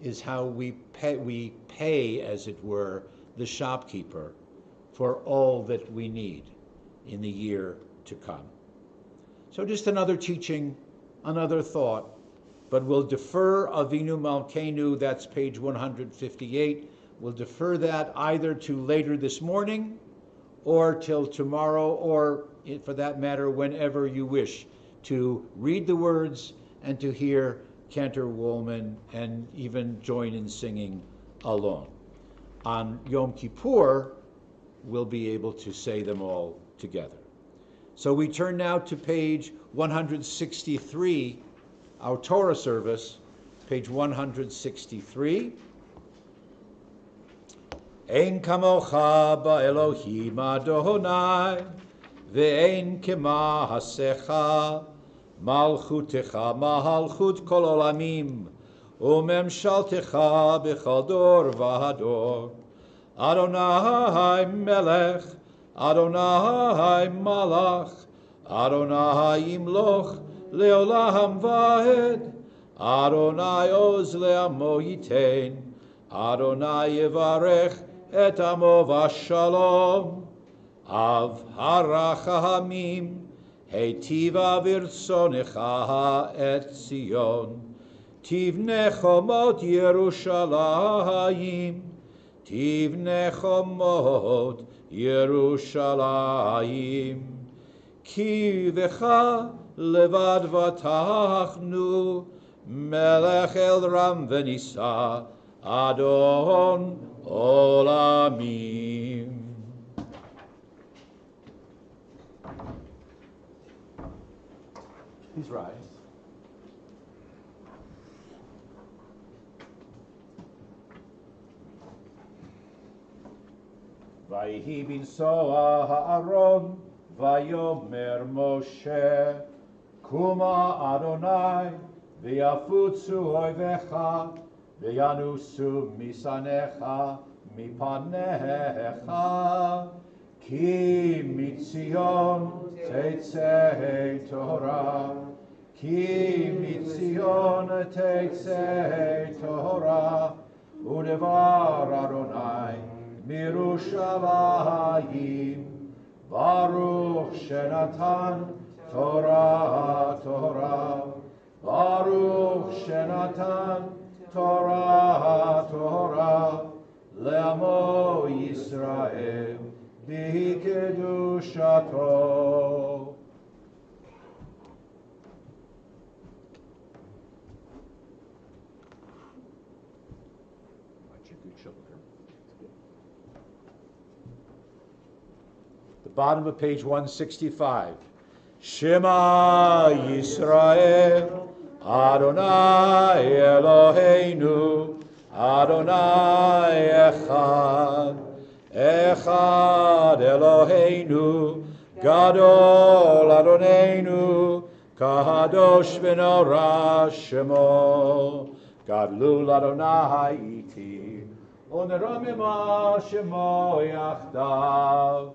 is how we pay, as it were, the shopkeeper for all that we need in the year to come. So just another teaching, another thought, but we'll defer Avinu Malkeinu, that's page 158. We'll defer that either to later this morning or till tomorrow, or for that matter, whenever you wish to read the words and to hear Cantor Woolman and even join in singing along. On Yom Kippur, we'll be able to say them all together. So we turn now to page 163, our Torah service, page 163. Ein kamocha ba'Elohim Adonai, ve'ein kema'asecha, malchutecha malchut kol olamim, umemshaltecha b'chol dor v'hador. Adonai melech, Adonai malach, Adonai imloch leolam va'ed, Adonai oz le'amo yitein, Adonai yevarech et amo v'shalom. Av harachahamim, heitiva virtzonecha et Zion. Tivne chomot Yerushalayim, Tivne chomot Yerushalayim. Ki v'cha levad v'tachnu, melech el ram v'nisa, Adon olamim. Please rise. Vayhi binsoa ha'aron, vayomer Moshe, Kuma Adonai, v'yafutzu oivecha, v'yanusu misanecha, mipanecha, ki mitzion tetzei Torah, ki mitzion tetzei Torah, Udevar Adonai Mirushalayim Baruch Shenatan Torah Torah Baruch Shenatan Torah Torah Le'amo Yisrael Bihi Kedushato. The bottom of page 165. Shema Yisrael, Adonai Eloheinu, Adonai Echad, Echad Eloheinu, Gadol Adonenu, Kadosh v'norah Shemo, Gadlul Adonai iti, Uneromima Shemo yachdav.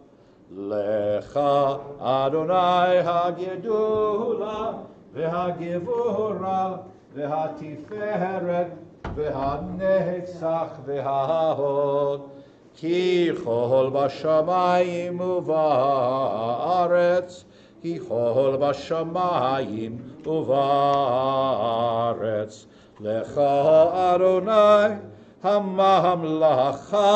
Lecha Adonai hagedula v'hagevura v'hatiferet v'hanetzach v'hahod ki chol b'shamayim u'va'aretz ki chol b'shamayim u'va'aretz Lecha Adonai hamamlacha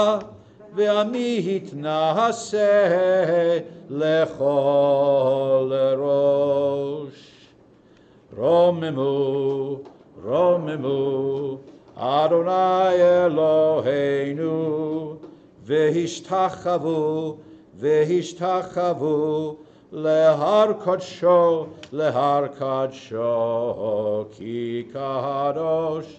Ve'amihit nahaseh lechol rosh. Romemu, Romemu, Adonai Eloheinu, Vehishtachavu, Vehishtachavu, Lehar Kodsho, Lehar Kodsho, Ki Kadosh,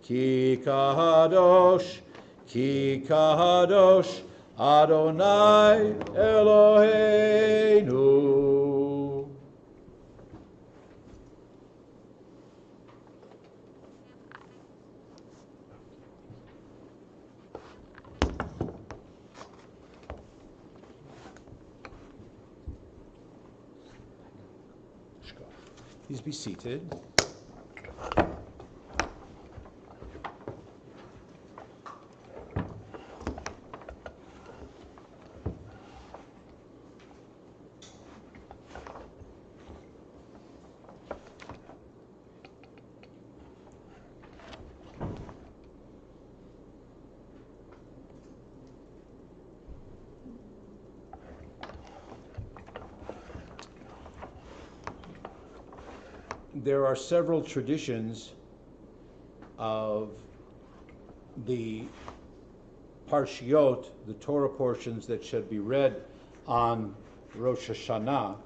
Ki Kadosh, Ki Kadosh Adonai Eloheinu. Please be seated. There are several traditions of the parshiot, the Torah portions that should be read on Rosh Hashannah.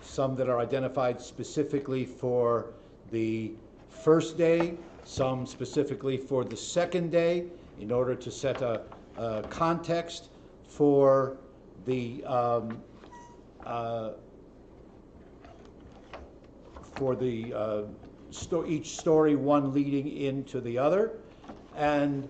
Some that are identified specifically for the first day, some specifically for the second day, in order to set a context for the each story, one leading into the other. And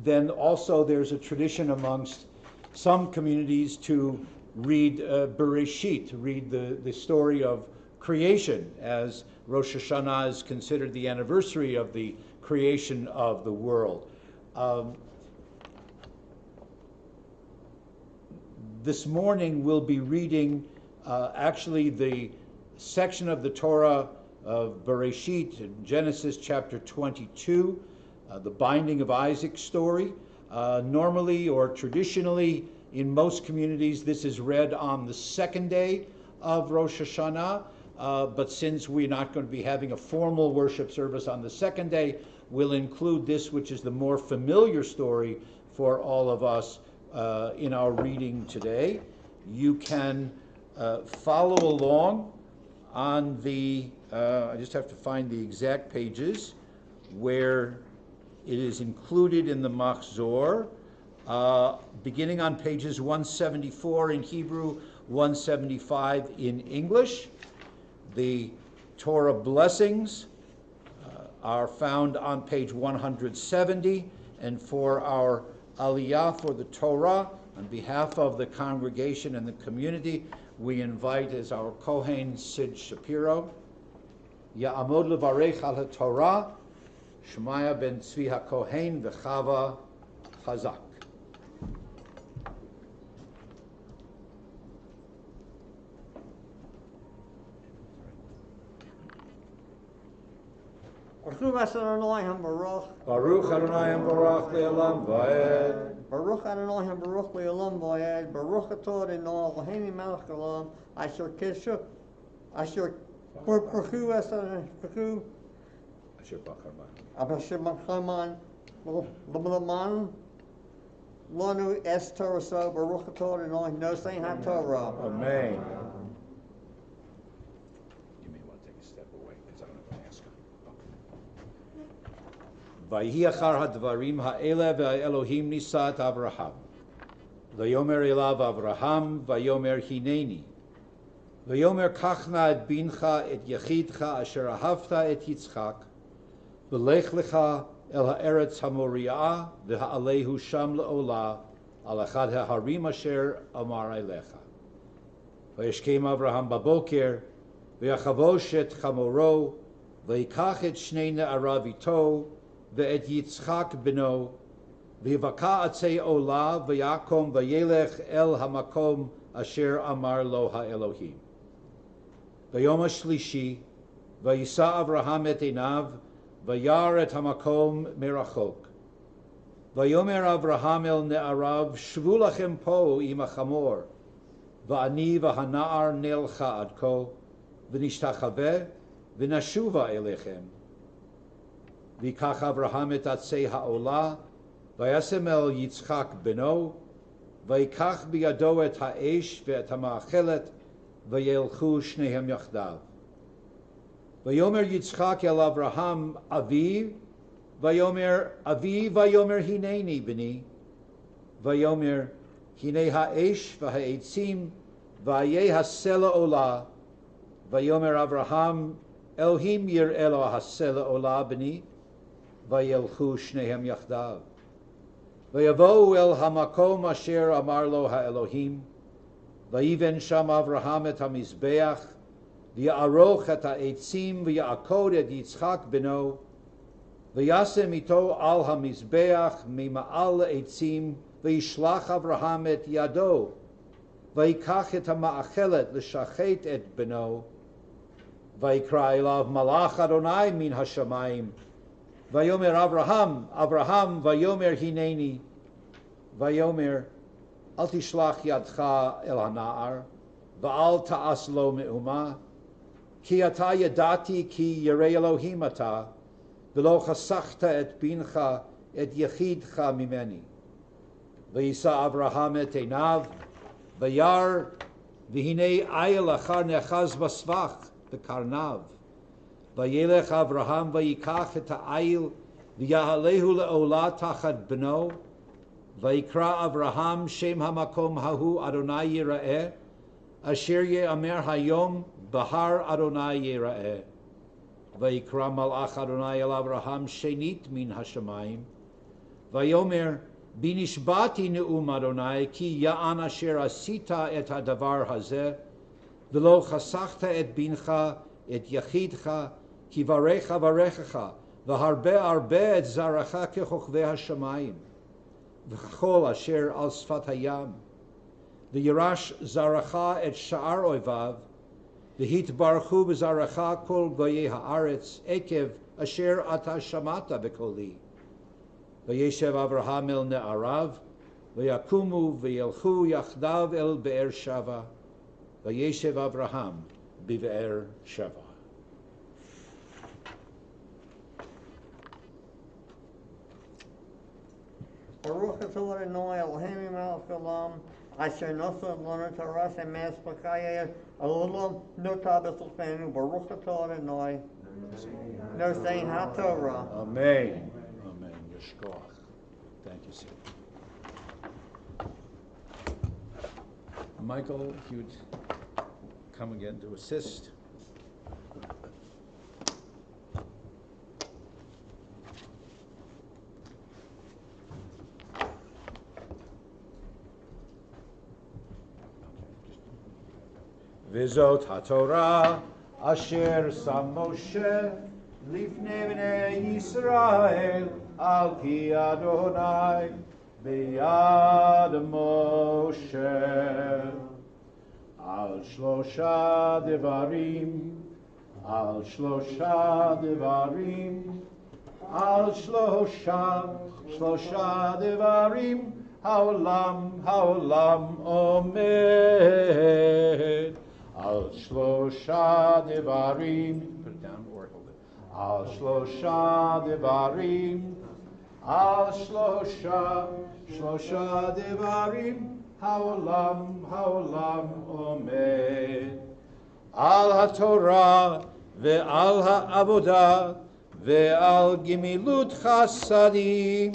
then also there's a tradition amongst some communities to read Bereshit, to read the story of creation, as Rosh Hashannah is considered the anniversary of the creation of the world. This morning we'll be reading actually the section of the Torah of Bereshit, in Genesis chapter 22, the binding of Isaac story. Normally or traditionally in most communities this is read on the second day of Rosh Hashannah, but since we're not going to be having a formal worship service on the second day, we'll include this, which is the more familiar story for all of us in our reading today. You can follow along on the, I just have to find the exact pages where it is included in the Machzor, beginning on pages 174 in Hebrew, 175 in English. The Torah blessings are found on page 170, and for our Aliyah for the Torah, on behalf of the congregation and the community, we invite as our Kohen Sid Shapiro, Ya'amod levarech al HaTorah, Shemaya ben Tzvi HaKohen v'Chava Chazak. Baruch Adonai Baruch. Baruch Adonai Baruch Le'olam Va'ed. Baruch Adonai Baruch Le'olam Va'ed. Baruch Atah Adonai Eloheinu Melech Haolam. Asher Baruch Adonai Asher B'Chaman. Asher B'Chaman L'Man Lanu Es Torah So Baruch Atah Adonai Nosein HaTorah. Amen. You may want to take a step away because I'm going to ask her. Vayhi achar hadvarim ha'ele ve'elohim nisat Avraham. Vayomer elav Avraham, vayomer hineni. Vayomer kachna et bincha et yechidcha asher ahavta et Yitzchak. V'lech lecha el ha'eretz hamoriah v'ha'alehu sham le'olah al echad ha'harim asher amar elecha. Vayeshkem Avraham baboker v'yachavosh et chamoro v'yikach et shnei ne'arav ito ve'et Yitzchak beno v'yivaka atzei olah v'yakom v'yelech el hamakom asher amar lo ha'elohim. V'yom ha'shlishi v'yisa Avraham et einav v'yar et hamakom merachok. V'yomer Avraham el ne'arav shvu lachem po im hachamor v'ani v'hana'ar nelcha ad ko v'nishtachaveh v'nashuva elechem. V'ikach Avraham et atzei ha'olah v'yasem el Yitzchak beno v'yikach biyado et ha'esh ve'et ha'ma'achelet v'yelchu shnehem yachdav. V'yomer Yitzchak el Avraham aviv v'yomer aviv v'yomer hineni b'ni v'yomer hinei ha'esh v'ha'etzim v'ayeh ha'sela olah v'yomer Avraham Elohim yir'elo ha'sela olah b'ni v'yelchu shnehem yachdav. V'yavohu el hamakom asher amar lo ha'elohim v'yiven sham Avraham et ha'mizbeach v'ya'aroch et ha'etzim v'ya'akod et Yitzchak beno v'yasem ito al ha'mizbeach mima'al etzim v'yishlach Avraham et yado v'yikach et ha'ma'achelet l'shachet et beno v'yikra elav malach Adonai min hashamayim v'yomer Avraham Avraham v'yomer hineni v'yomer al tishlach yadcha el hana'ar v'al ta'as lo me'uma ki ata yadati ki yirei Elohim ata v'lo chasachta et bincha et yechidcha mimeni v'yisa Avraham et einav v'yar v'hinei ayel achar nechaz basvach v'karnav v'yelech Avraham v'yikach et ha'ayil v'yahalehu le'olah tachad beno v'yikra Avraham shem hamakom hahu Adonai yira'eh asher ye'amer hayom bahar Adonai yira'eh v'yikra malach Adonai el Avraham shenit min hashamayim v'yomer binishbati ne'um Adonai ki ya'an asher asita et hadavar hazeh v'lo chasachta et bincha et yachidcha ki varecha varechecha v'harbe arbe et zaracha kechochvei hashamayim v'chachol asher al sfat hayam v'yirash zaracha et sha'ar oivav v'hitbaruchu b'zaracha kol goyei haaretz ekev asher ata shamata b'koli v'yeshev Avraham el ne'arav v'yakumu v'yelchu yachdav el be'er shava v'yeshev Avraham b'be'er shava. Baruch Atah Adonai Eloheinu Melech Haolam Asher Nosa Lanu Torah Emes B'Chayei Olam Nota B'Sulfenu Baruch Atah Adonai Nosein HaTorah. Amen. Amen. Yeshkoach. Thank you, sir. Michael, if you'd come again to assist. Vizot HaTorah Asher Sam Moshe Lifnei bnei Yisrael, al pi Adonai, beyad Moshe. Al shlosha devarim, al shlosha devarim, al shlosha devarim, haolam omed. Al shlosha devarim, put it down or hold it. Al shlosha devarim, al shlosha devarim, haolam omed. Al haTorah ve'al ha'avodah ve'al gimilut chasadim.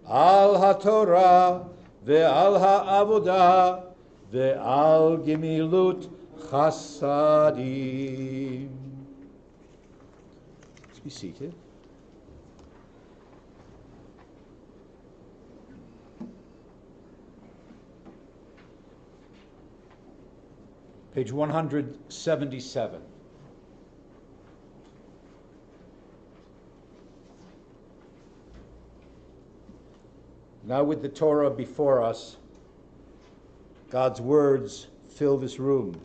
Al haTorah ve'al ha'avodah ve'al gimilut chasadim. Let's be seated. Page 177. Now with the Torah before us, God's words fill this room.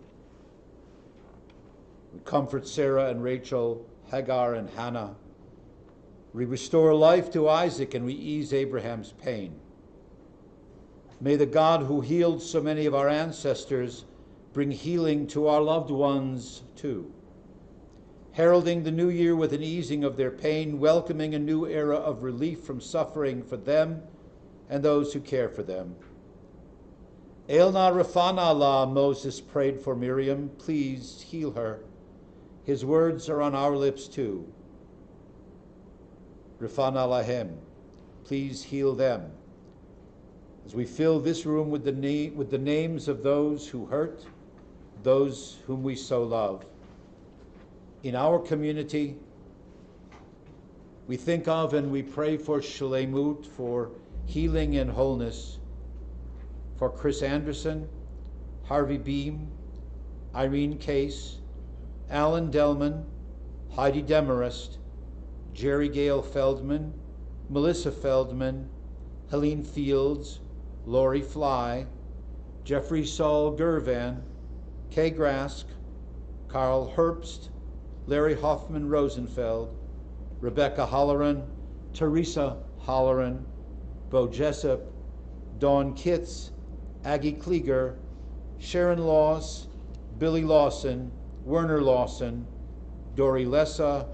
We comfort Sarah and Rachel, Hagar and Hannah. We restore life to Isaac and we ease Abraham's pain. May the God who healed so many of our ancestors bring healing to our loved ones too, heralding the new year with an easing of their pain, welcoming a new era of relief from suffering for them and those who care for them. Elna Rafana La, Moses prayed for Miriam, please heal her. His words are on our lips too. Rafana Lahem, please heal them. As we fill this room with the names of those who hurt, those whom we so love. In our community, we think of and we pray for Shlemut, for healing and wholeness, for Chris Anderson, Harvey Beam, Irene Case, Alan Delman, Heidi Demarest, Jerry Gale Feldman, Melissa Feldman, Helene Fields, Lori Fly, Jeffrey Saul Gervan, Kay Grask, Carl Herbst, Larry Hoffman Rosenfeld, Rebecca Holleran, Teresa Holleran, Bo Jessup, Dawn Kitts, Aggie Klieger, Sharon Laws, Billy Lawson, Werner Lawson, Dory Lessa,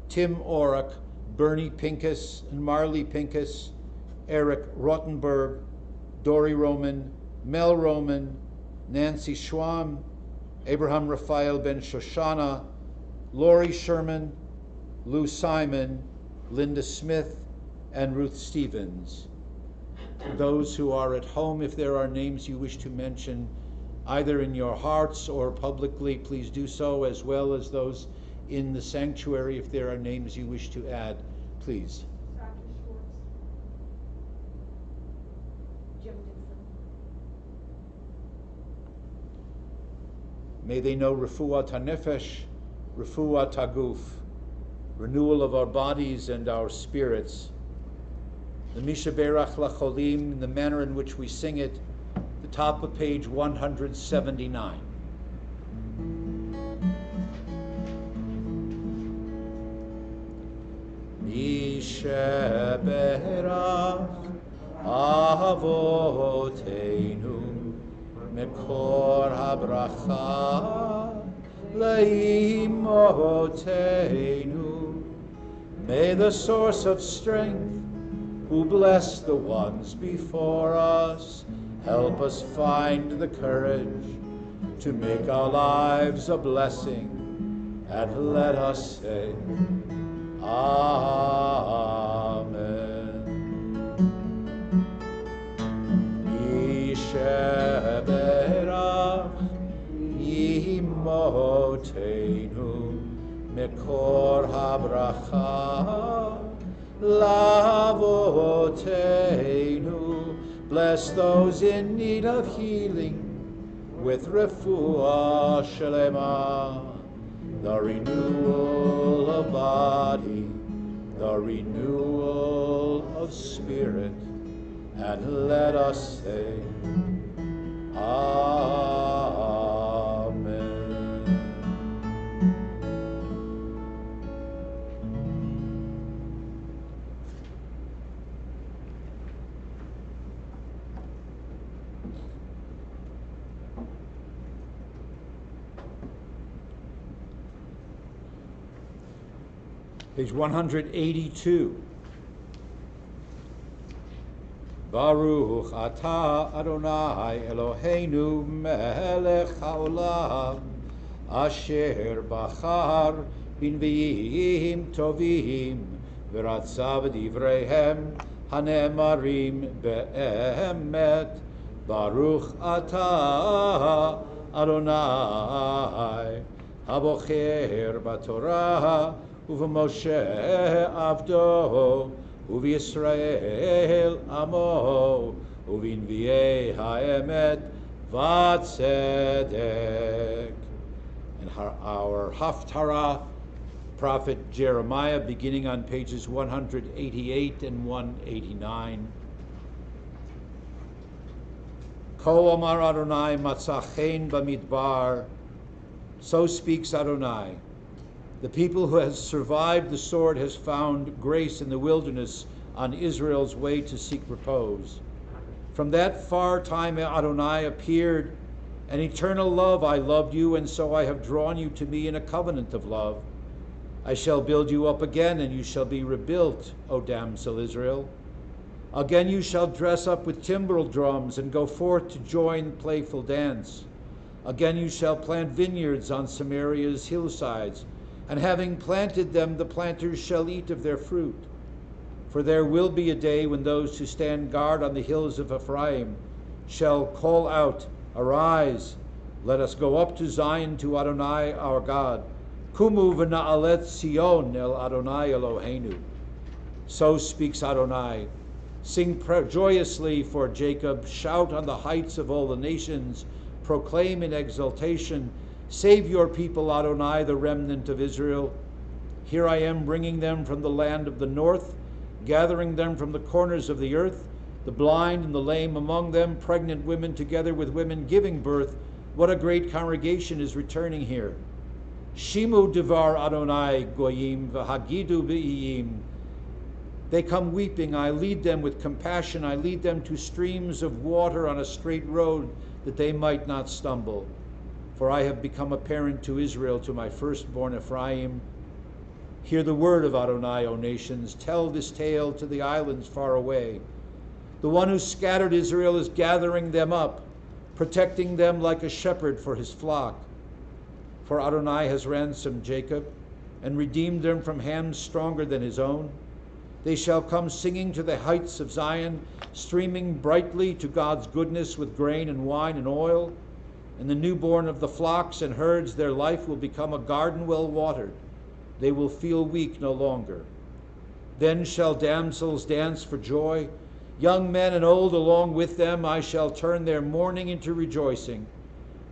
Tim Orrick, Bernie Pincus and Marley Pincus, Eric Rottenberg, Dory Roman, Mel Roman, Nancy Schwam, Abraham Raphael Ben Shoshana, Lori Sherman, Lou Simon, Linda Smith, and Ruth Stevens. Those who are at home, if there are names you wish to mention, either in your hearts or publicly, please do so, as well as those in the sanctuary, if there are names you wish to add, please. Dr. Schwartz. Jim Dixon. May they know refuat hanefesh, refuat haguf, renewal of our bodies and our spirits. The Misha Berach Lacholim, in the manner in which we sing it, the top of page 179. Misha Berach Avoteinu Mekor habracha Leimotenu. May the source of strength, who bless the ones before us, help us find the courage to make our lives a blessing, and let us say, Amen. Yisheberach Imotenu Mekor habracha Lavotenu. Bless those in need of healing with refuah shlema, the renewal of body, the renewal of spirit, and let us say, Amen. Page 182. Baruch atah Adonai Eloheinu melech haolam asher bachar b'nviim tovim v'ratza v'divreihem hanemarim be'emet. Baruch atah Adonai habocher b'torah u'v'Moshe avdo u'v'Yisrael amo u'v'nviei ha'emet v'tzedek. And our Haftarah, Prophet Jeremiah, beginning on pages 188 and 189. Ko amar Adonai matzachen b'midbar, so speaks Adonai. The people who has survived the sword has found grace in the wilderness on Israel's way to seek repose. From that far time Adonai appeared, an eternal love I loved you, and so I have drawn you to me in a covenant of love. I shall build you up again, and you shall be rebuilt, O damsel Israel. Again you shall dress up with timbrel drums and go forth to join playful dance. Again you shall plant vineyards on Samaria's hillsides, and having planted them, the planters shall eat of their fruit. For there will be a day when those who stand guard on the hills of Ephraim shall call out, Arise, let us go up to Zion, to Adonai our God. Kumu v'na'alet Sion el Adonai Eloheinu. So speaks Adonai. Sing joyously for Jacob, shout on the heights of all the nations, proclaim in exultation, save your people, Adonai, the remnant of Israel. Here I am bringing them from the land of the north, gathering them from the corners of the earth, the blind and the lame among them, pregnant women together with women giving birth. What a great congregation is returning here. Shimu devar Adonai goyim v'hagidu b'iyim. They come weeping, I lead them with compassion, I lead them to streams of water on a straight road, that they might not stumble. For I have become a parent to Israel, to my firstborn Ephraim. Hear the word of Adonai, O nations. Tell this tale to the islands far away. The one who scattered Israel is gathering them up, protecting them like a shepherd for his flock. For Adonai has ransomed Jacob and redeemed them from hands stronger than his own. They shall come singing to the heights of Zion, streaming brightly to God's goodness with grain and wine and oil. And the newborn of the flocks and herds, their life will become a garden well watered. They will feel weak no longer. Then shall damsels dance for joy, young men and old along with them. I shall turn their mourning into rejoicing.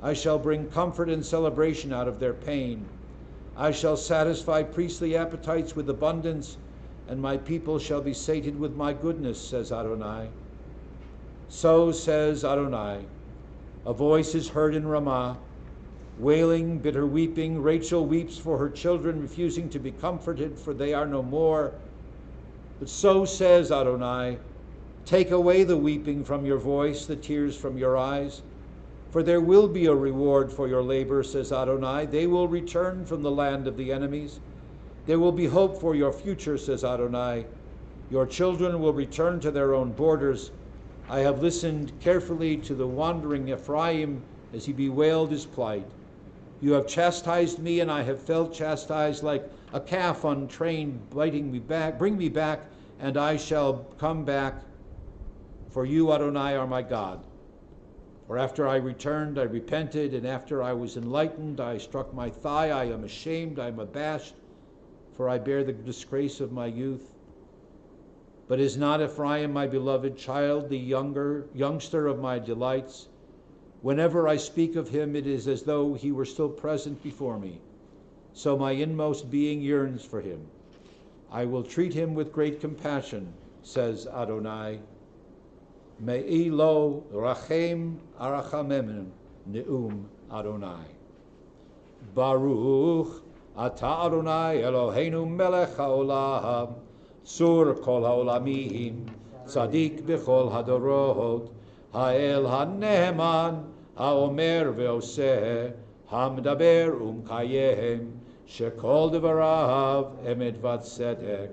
I shall bring comfort and celebration out of their pain. I shall satisfy priestly appetites with abundance, and my people shall be sated with my goodness, says Adonai. So says Adonai. A voice is heard in Ramah, wailing, bitter weeping. Rachel weeps for her children, refusing to be comforted, for they are no more. But so says Adonai, take away the weeping from your voice, the tears from your eyes. For there will be a reward for your labor, says Adonai. They will return from the land of the enemies. There will be hope for your future, says Adonai. Your children will return to their own borders. I have listened carefully to the wandering Ephraim as he bewailed his plight. You have chastised me, and I have felt chastised like a calf untrained, biting me back. Bring me back, and I shall come back. For you, Adonai, are my God. For after I returned, I repented, and after I was enlightened, I struck my thigh. I am ashamed, I am abashed, for I bear the disgrace of my youth. But is not Ephraim my beloved child, the youngster of my delights? Whenever I speak of him, it is as though he were still present before me. so my inmost being yearns for him. I will treat him with great compassion, says Adonai. Me'i lo rachem arachamem ne'um Adonai. Baruch ata Adonai Eloheinu melech haolam, sur kol haolamim, tzadik b'chol hadorot, ha'el ha'ne'eman, ha'omer ve'oseh, ha'medaber u'mkayem, shekol devarav emet v'tzedek.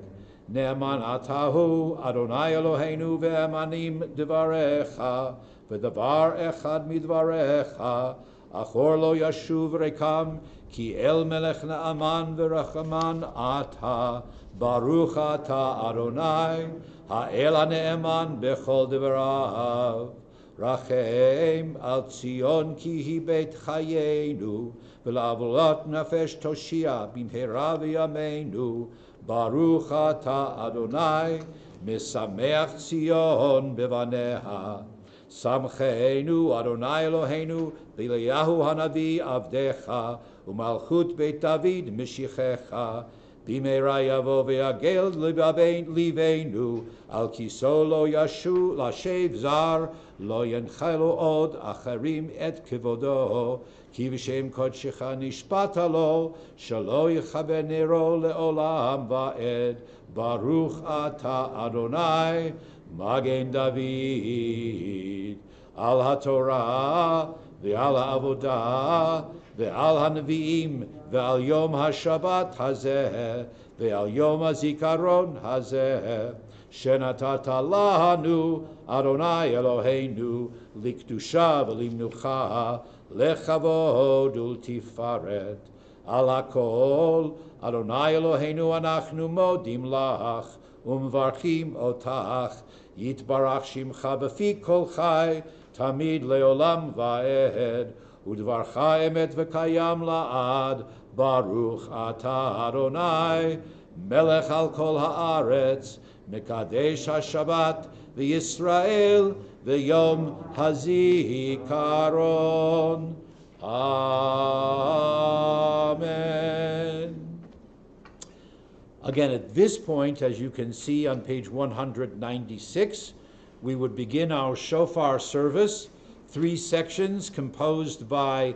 Ne'eman atahu Adonai Eloheinu ve'emanim devarecha, v'davar echad midvarecha, achor lo yashuv rekam, ki el melech na'aman v'rachaman ata, baruch ata Adonai, ha'el ha'ne'eman b'chol devarav. Rachem al Tzion ki hi beit chayenu, v'la'avolat nafesh toshia b'mhera v'yameinu, baruch ata Adonai, misameach Tzion bevaneha. Samcheinu Adonai Eloheinu v'Eliyahu hanavi avdecha u'malchut Beit David mishichecha b'meira yavo v'yagel liveinu al kiso lo yashu lashev zar lo yenchelu od acharim et kivodo ki v'shem kodshecha nishpata lo shelo yichaber nero le'olam va'ed baruch ata Adonai Magen David, al haTorah, ve'al ha'avodah, ve'al ha'nevi'im, ve'al yom ha'shabbat hazeh, ve'al yom ha'zikaron hazeh, shenatata lahanu, Adonai Eloheinu, likdusha v'limnucha, lechavod ultifaret, al hakol, Adonai Eloheinu anachnu modim lach, umvarchim otach, Yitbarach shimcha b'fi kol chai, tamid leolam va'ed, udvarcha emet v'kayam la'ad, baruch ata Adonai, melech al kol haaretz, mekadesh ha'shabbat, v'Yisrael, v'yom hazikaron. Amen. Again, at this point, as you can see on page 196, we would begin our shofar service, 3 sections composed by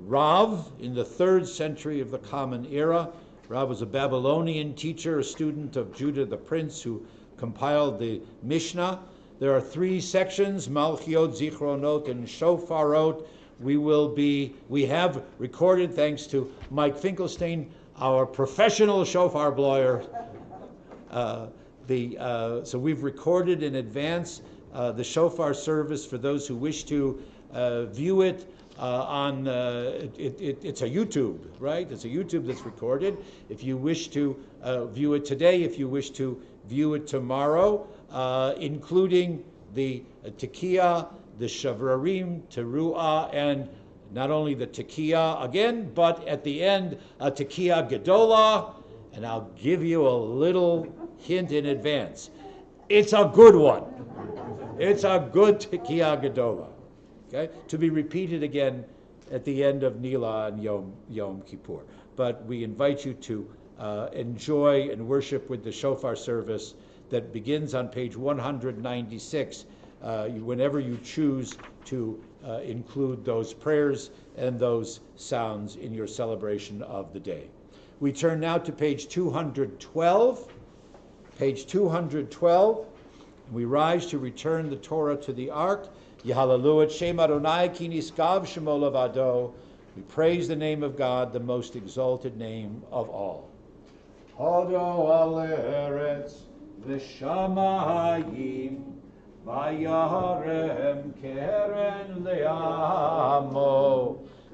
Rav in the 3rd century of the Common Era. Rav was a Babylonian teacher, a student of Judah the Prince, who compiled the Mishnah. There are 3 sections, Malchiot, Zichronot, and Shofarot. We have recorded, thanks to Mike Finkelstein, our professional shofar blower. So we've recorded in advance the shofar service for those who wish to view it on, it's a YouTube, right? It's a YouTube that's recorded. If you wish to view it today, if you wish to view it tomorrow, including the Tekiah, the Shavrarim, Teruah, and not only the Tekiah again, but at the end, a Tekiah Gedolah, and I'll give you a little hint in advance. It's a good one. It's a good Tekiah Gedolah, okay? To be repeated again at the end of Nila and Yom Kippur. But we invite you to enjoy and worship with the shofar service that begins on page 196, whenever you choose to include those prayers and those sounds in your celebration of the day. We turn now to page 212. Page 212. We rise to return the Torah to the ark. Yehalalu et Shem Adonai ki niskav shemo levado. We praise the name of God, the most exalted name of all. Hodo al eretz v'shamayim vayarem keren le'amo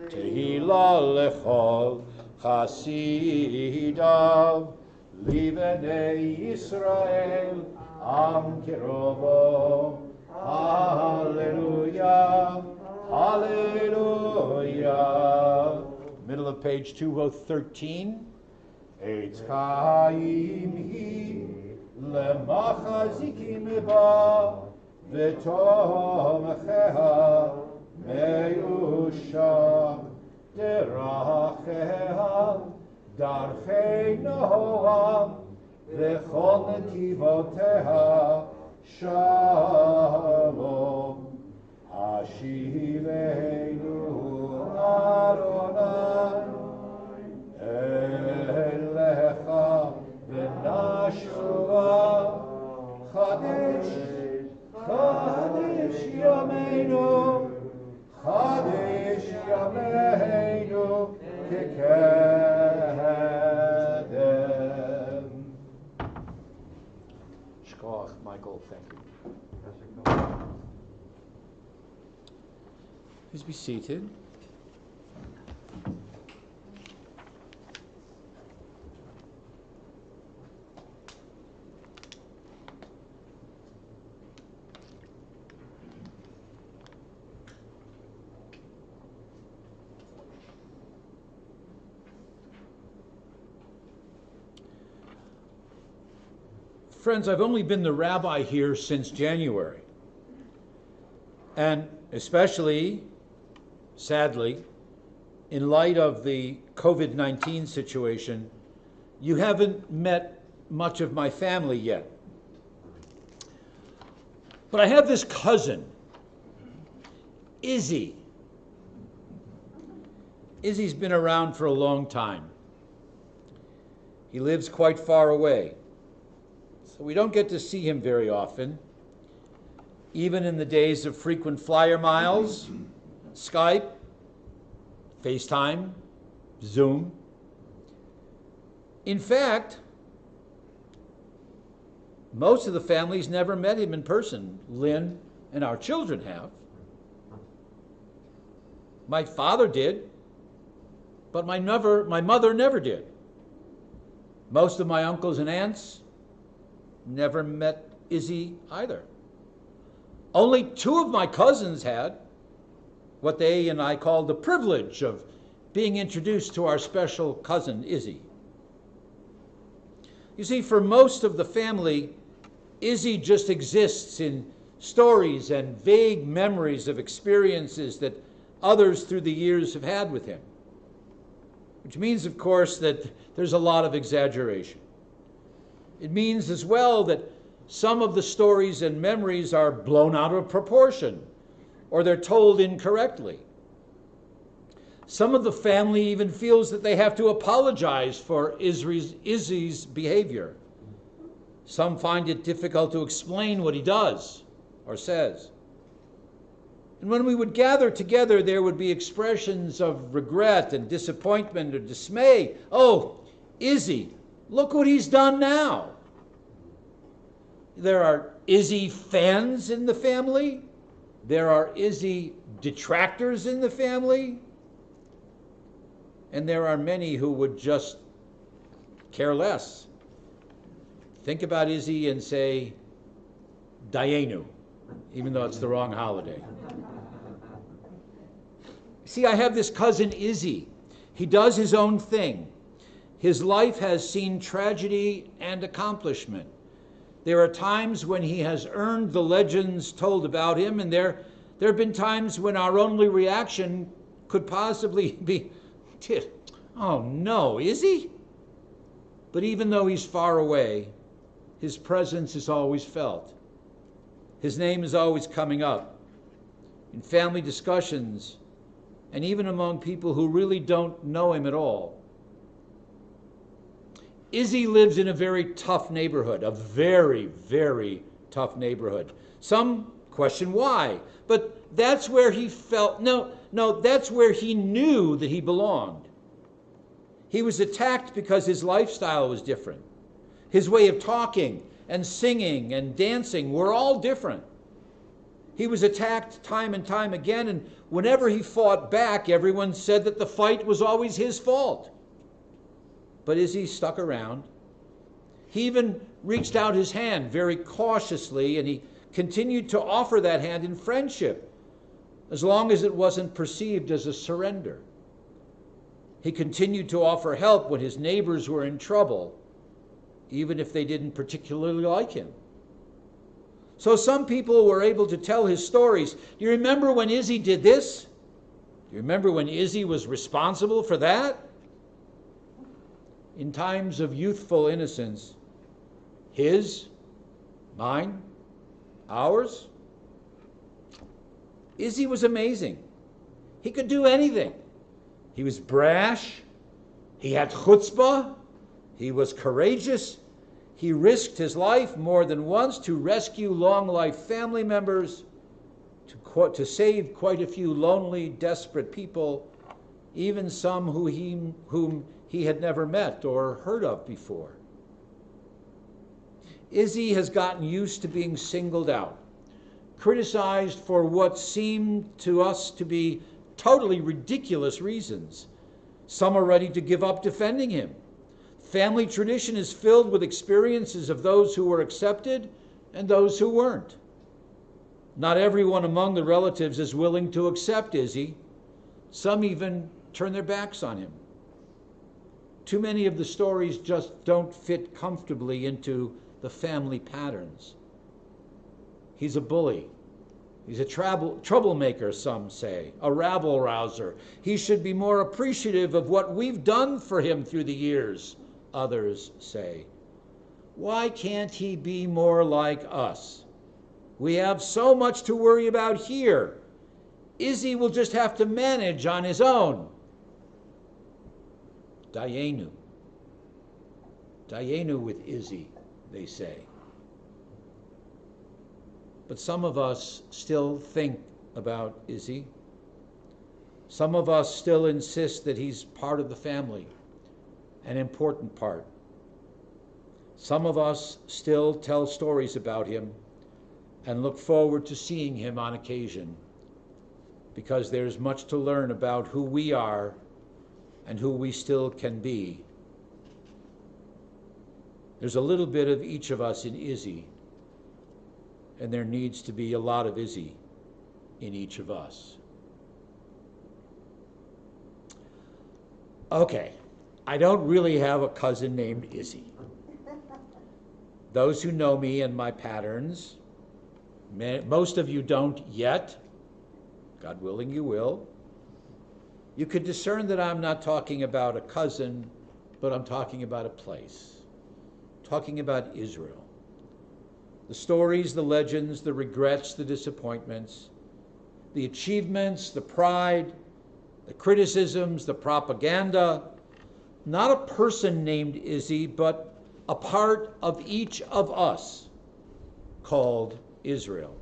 tehila lechol chasidav livnei Yisrael am kirovo. Hallelujah, hallelujah. Middle of page 213. Eitz chaim hi lemachazikim ba v'tomcheha meyusha deracheha דרכי נועם וכל נתיבותיה שלום. השיבנו אדוני אליך ונשובה חדש חדש ימינו חדש ימינו כקדם. Shkoch, Michael, thank you. Please be seated. Friends, I've only been the rabbi here since January. And especially, sadly, in light of the COVID-19 situation, you haven't met much of my family yet. But I have this cousin, Izzy. Izzy's been around for a long time. He lives quite far away, so we don't get to see him very often, even in the days of frequent flyer miles, Skype, FaceTime, Zoom. In fact, most of the families never met him in person. Lynn and our children have. My father did, but my mother never did. Most of my uncles and aunts never met Izzy either. Only 2 of my cousins had what they and I call the privilege of being introduced to our special cousin, Izzy. You see, for most of the family, Izzy just exists in stories and vague memories of experiences that others through the years have had with him. Which means, of course, that there's a lot of exaggeration. It means as well that some of the stories and memories are blown out of proportion, or they're told incorrectly. Some of the family even feels that they have to apologize for Izzy's behavior. Some find it difficult to explain what he does or says. And when we would gather together, there would be expressions of regret and disappointment or dismay. Oh, Izzy, look what he's done now. There are Izzy fans in the family. There are Izzy detractors in the family. And there are many who would just care less. Think about Izzy and say, Dayenu, even though it's the wrong holiday. See, I have this cousin Izzy. He does his own thing. His life has seen tragedy and accomplishment. There are times when he has earned the legends told about him, and there have been times when our only reaction could possibly be, oh no, is he? But even though he's far away, his presence is always felt. His name is always coming up in family discussions and even among people who really don't know him at all. Izzy lives in a very tough neighborhood, a very, very tough neighborhood. Some question why, but that's where he felt, that's where he knew that he belonged. He was attacked because his lifestyle was different. His way of talking and singing and dancing were all different. He was attacked time and time again, and whenever he fought back, everyone said that the fight was always his fault. But Izzy stuck around. He even reached out his hand very cautiously, and he continued to offer that hand in friendship, as long as it wasn't perceived as a surrender. He continued to offer help when his neighbors were in trouble, even if they didn't particularly like him. So some people were able to tell his stories. Do you remember when Izzy did this? Do you remember when Izzy was responsible for that? in times of youthful innocence, his, mine, ours. Izzy was amazing. He could do anything. He was brash. He had chutzpah. He was courageous. He risked his life more than once to rescue long-life family members, to save quite a few lonely, desperate people, even some whom he had never met or heard of before. Izzy has gotten used to being singled out, criticized for what seemed to us to be totally ridiculous reasons. Some are ready to give up defending him. Family tradition is filled with experiences of those who were accepted and those who weren't. Not everyone among the relatives is willing to accept Izzy. Some even turn their backs on him. Too many of the stories just don't fit comfortably into the family patterns. He's a bully. He's a troublemaker, some say, a rabble-rouser. He should be more appreciative of what we've done for him through the years, others say. Why can't he be more like us? We have so much to worry about here. Izzy will just have to manage on his own. Dayenu. Dayenu with Izzy, they say. But some of us still think about Izzy. Some of us still insist that he's part of the family, an important part. Some of us still tell stories about him and look forward to seeing him on occasion, because there's much to learn about who we are and who we still can be. There's a little bit of each of us in Izzy, and there needs to be a lot of Izzy in each of us. Okay, I don't really have a cousin named Izzy. Those who know me and my patterns, most of you don't yet. God willing, you will. You could discern that I'm not talking about a cousin, but I'm talking about a place. Talking about Israel. The stories, the legends, the regrets, the disappointments, the achievements, the pride, the criticisms, the propaganda. Not a person named Izzy, but a part of each of us called Israel.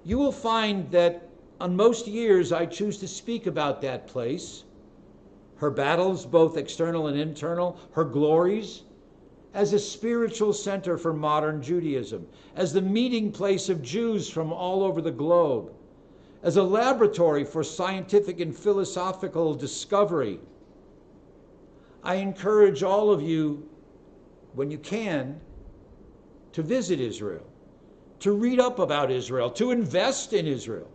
You will find that on most years I choose to speak about that place, her battles, both external and internal, her glories, as a spiritual center for modern Judaism, as the meeting place of Jews from all over the globe, as a laboratory for scientific and philosophical discovery. I encourage all of you, when you can, to visit Israel, to read up about Israel, to invest in Israel,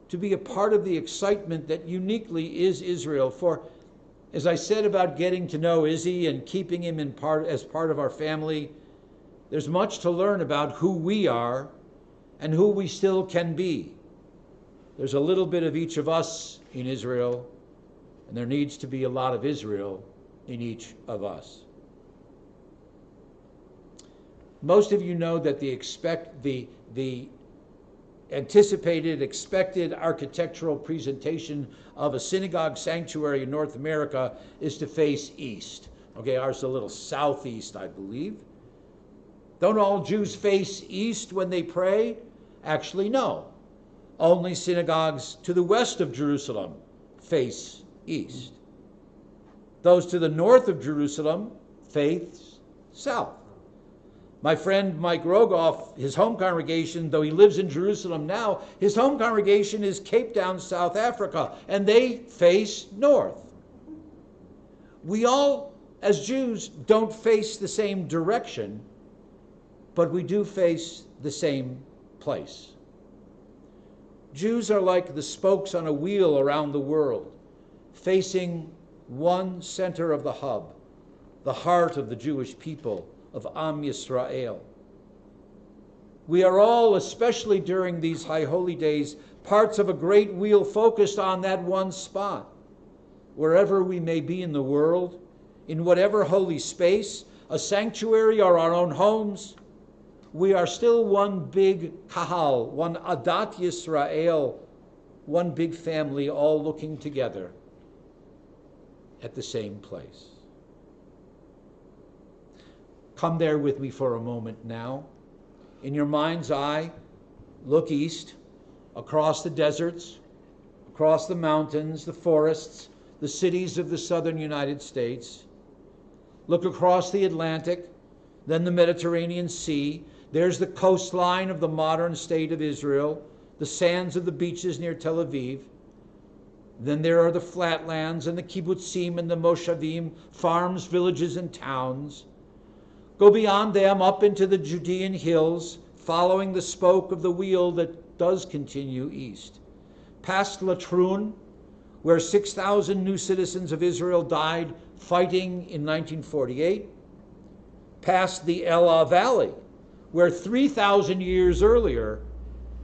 to be a part of the excitement that uniquely is Israel. For, as I said about getting to know Izzy and keeping him as part of our family, there's much to learn about who we are and who we still can be. There's a little bit of each of us in Israel, and there needs to be a lot of Israel in each of us. Most of you know that the anticipated, expected architectural presentation of a synagogue sanctuary in North America is to face east. Okay, ours is a little southeast, I believe. Don't all Jews face east when they pray? Actually, no. Only synagogues to the west of Jerusalem face east. Those to the north of Jerusalem face south. My friend Mike Rogoff, his home congregation, though he lives in Jerusalem now, his home congregation is Cape Town, South Africa, and they face north. We all, as Jews, don't face the same direction, but we do face the same place. Jews are like the spokes on a wheel around the world, facing one center of the hub, the heart of the Jewish people, of Am Yisrael. We are all, especially during these high holy days, parts of a great wheel focused on that one spot. wherever we may be in the world, in whatever holy space, a sanctuary or our own homes, we are still one big kahal, one Adat Yisrael, one big family, all looking together at the same place. Come there with me for a moment now. In your mind's eye, look east, across the deserts, across the mountains, the forests, the cities of the southern United States. Look across the Atlantic, then the Mediterranean Sea. There's the coastline of the modern state of Israel, the sands of the beaches near Tel Aviv. Then there are the flatlands and the kibbutzim and the moshavim, farms, villages, and towns. Go beyond them up into the Judean hills, following the spoke of the wheel that does continue east. Past Latrun, where 6,000 new citizens of Israel died fighting in 1948. Past the Elah Valley, where 3,000 years earlier,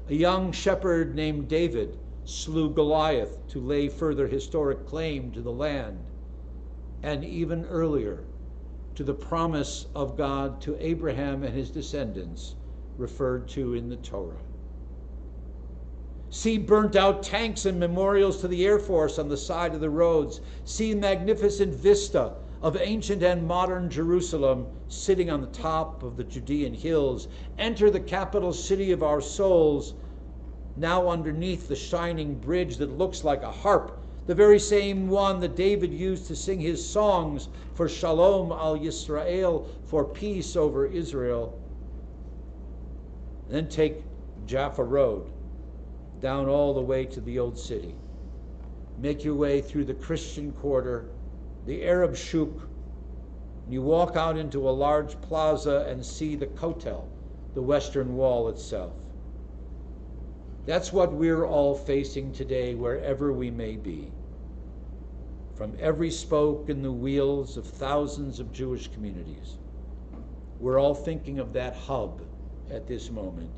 a young shepherd named David slew Goliath to lay further historic claim to the land, and even earlier, to the promise of God to Abraham and his descendants, referred to in the Torah. See burnt out tanks and memorials to the Air Force on the side of the roads. See magnificent vista of ancient and modern Jerusalem sitting on the top of the Judean hills. Enter the capital city of our souls, now underneath the shining bridge that looks like a harp, the very same one that David used to sing his songs for Shalom al Yisrael, for peace over Israel. And then take Jaffa Road down all the way to the old city. Make your way through the Christian quarter, the Arab shuk, and you walk out into a large plaza and see the Kotel, the Western Wall itself. That's what we're all facing today, wherever we may be. From every spoke in the wheels of thousands of Jewish communities, we're all thinking of that hub at this moment.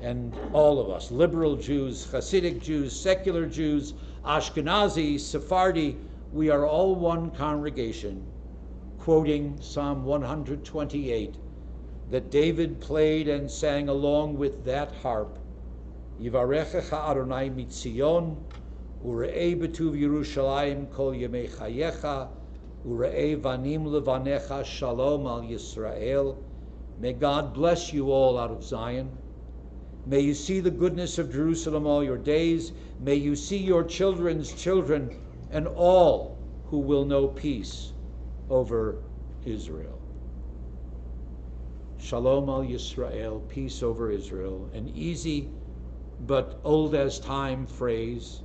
And all of us, liberal Jews, Hasidic Jews, secular Jews, Ashkenazi, Sephardi, we are all one congregation, quoting Psalm 128 that David played and sang along with that harp. Yivarechecha Adonai mitzion, ure'ei betuv Yerushalayim kol yemei chayecha, ure'ei vanim levanecha shalom al Yisrael. May God bless you all out of Zion. May you see the goodness of Jerusalem all your days. May you see your children's children and all who will know peace over Israel. Shalom al Yisrael, peace over Israel, an easy but old as time phrase,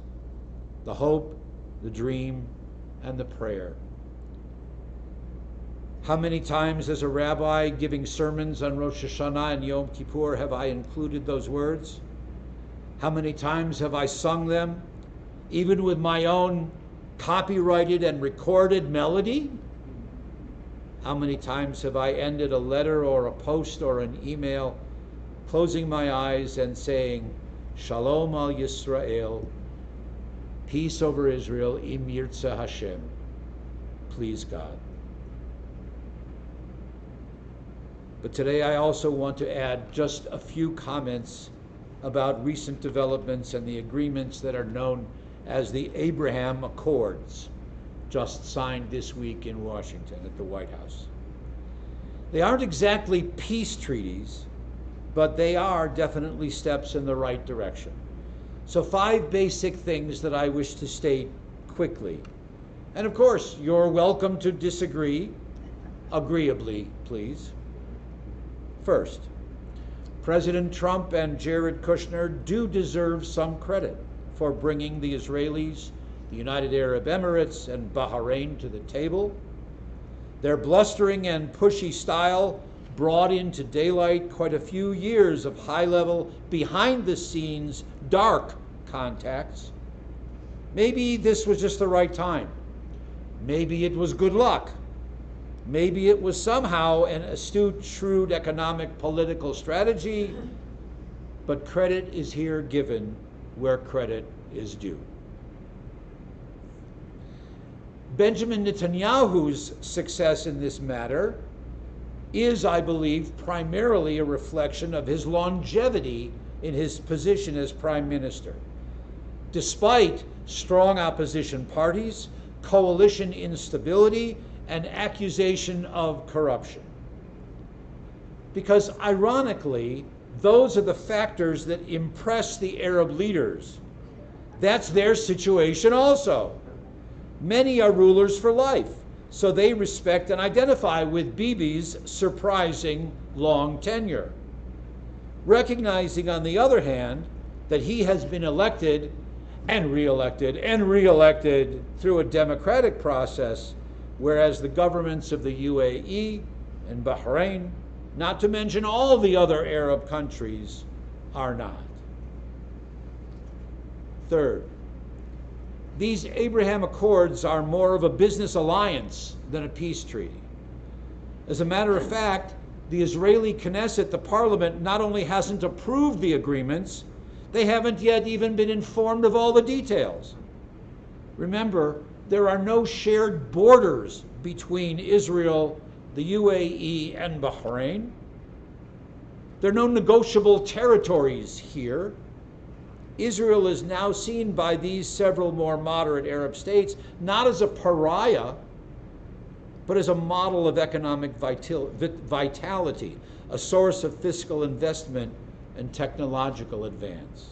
the hope, the dream, and the prayer. How many times as a rabbi giving sermons on Rosh Hashannah and Yom Kippur have I included those words? How many times have I sung them, even with my own copyrighted and recorded melody? How many times have I ended a letter or a post or an email, closing my eyes and saying, Shalom al Yisrael, peace over Israel, im yirtzeh Hashem, please God. But today I also want to add just a few comments about recent developments and the agreements that are known as the Abraham Accords, just signed this week in Washington at the White House. They aren't exactly peace treaties, but they are definitely steps in the right direction. So 5 basic things that I wish to state quickly. And of course, you're welcome to disagree, agreeably, please. First, President Trump and Jared Kushner do deserve some credit for bringing the Israelis, the United Arab Emirates, and Bahrain to the table. Their blustering and pushy style brought into daylight quite a few years of high-level, behind-the-scenes, dark contacts. Maybe this was just the right time. Maybe it was good luck. Maybe it was somehow an astute, shrewd economic political strategy, but credit is here given where credit is due. Benjamin Netanyahu's success in this matter is, I believe, primarily a reflection of his longevity in his position as prime minister. Despite strong opposition parties, coalition instability, and accusation of corruption. Because ironically, those are the factors that impress the Arab leaders. That's their situation also. Many are rulers for life, so they respect and identify with Bibi's surprising long tenure. Recognizing, on the other hand, that he has been elected and re-elected through a democratic process, whereas the governments of the UAE and Bahrain, not to mention all the other Arab countries, are not. Third, these Abraham Accords are more of a business alliance than a peace treaty. As a matter of fact, the Israeli Knesset, the parliament, not only hasn't approved the agreements, they haven't yet even been informed of all the details. Remember, there are no shared borders between Israel, the UAE, and Bahrain. There are no negotiable territories here. Israel is now seen by these several more moderate Arab states not as a pariah, but as a model of economic vitality, a source of fiscal investment and technological advance.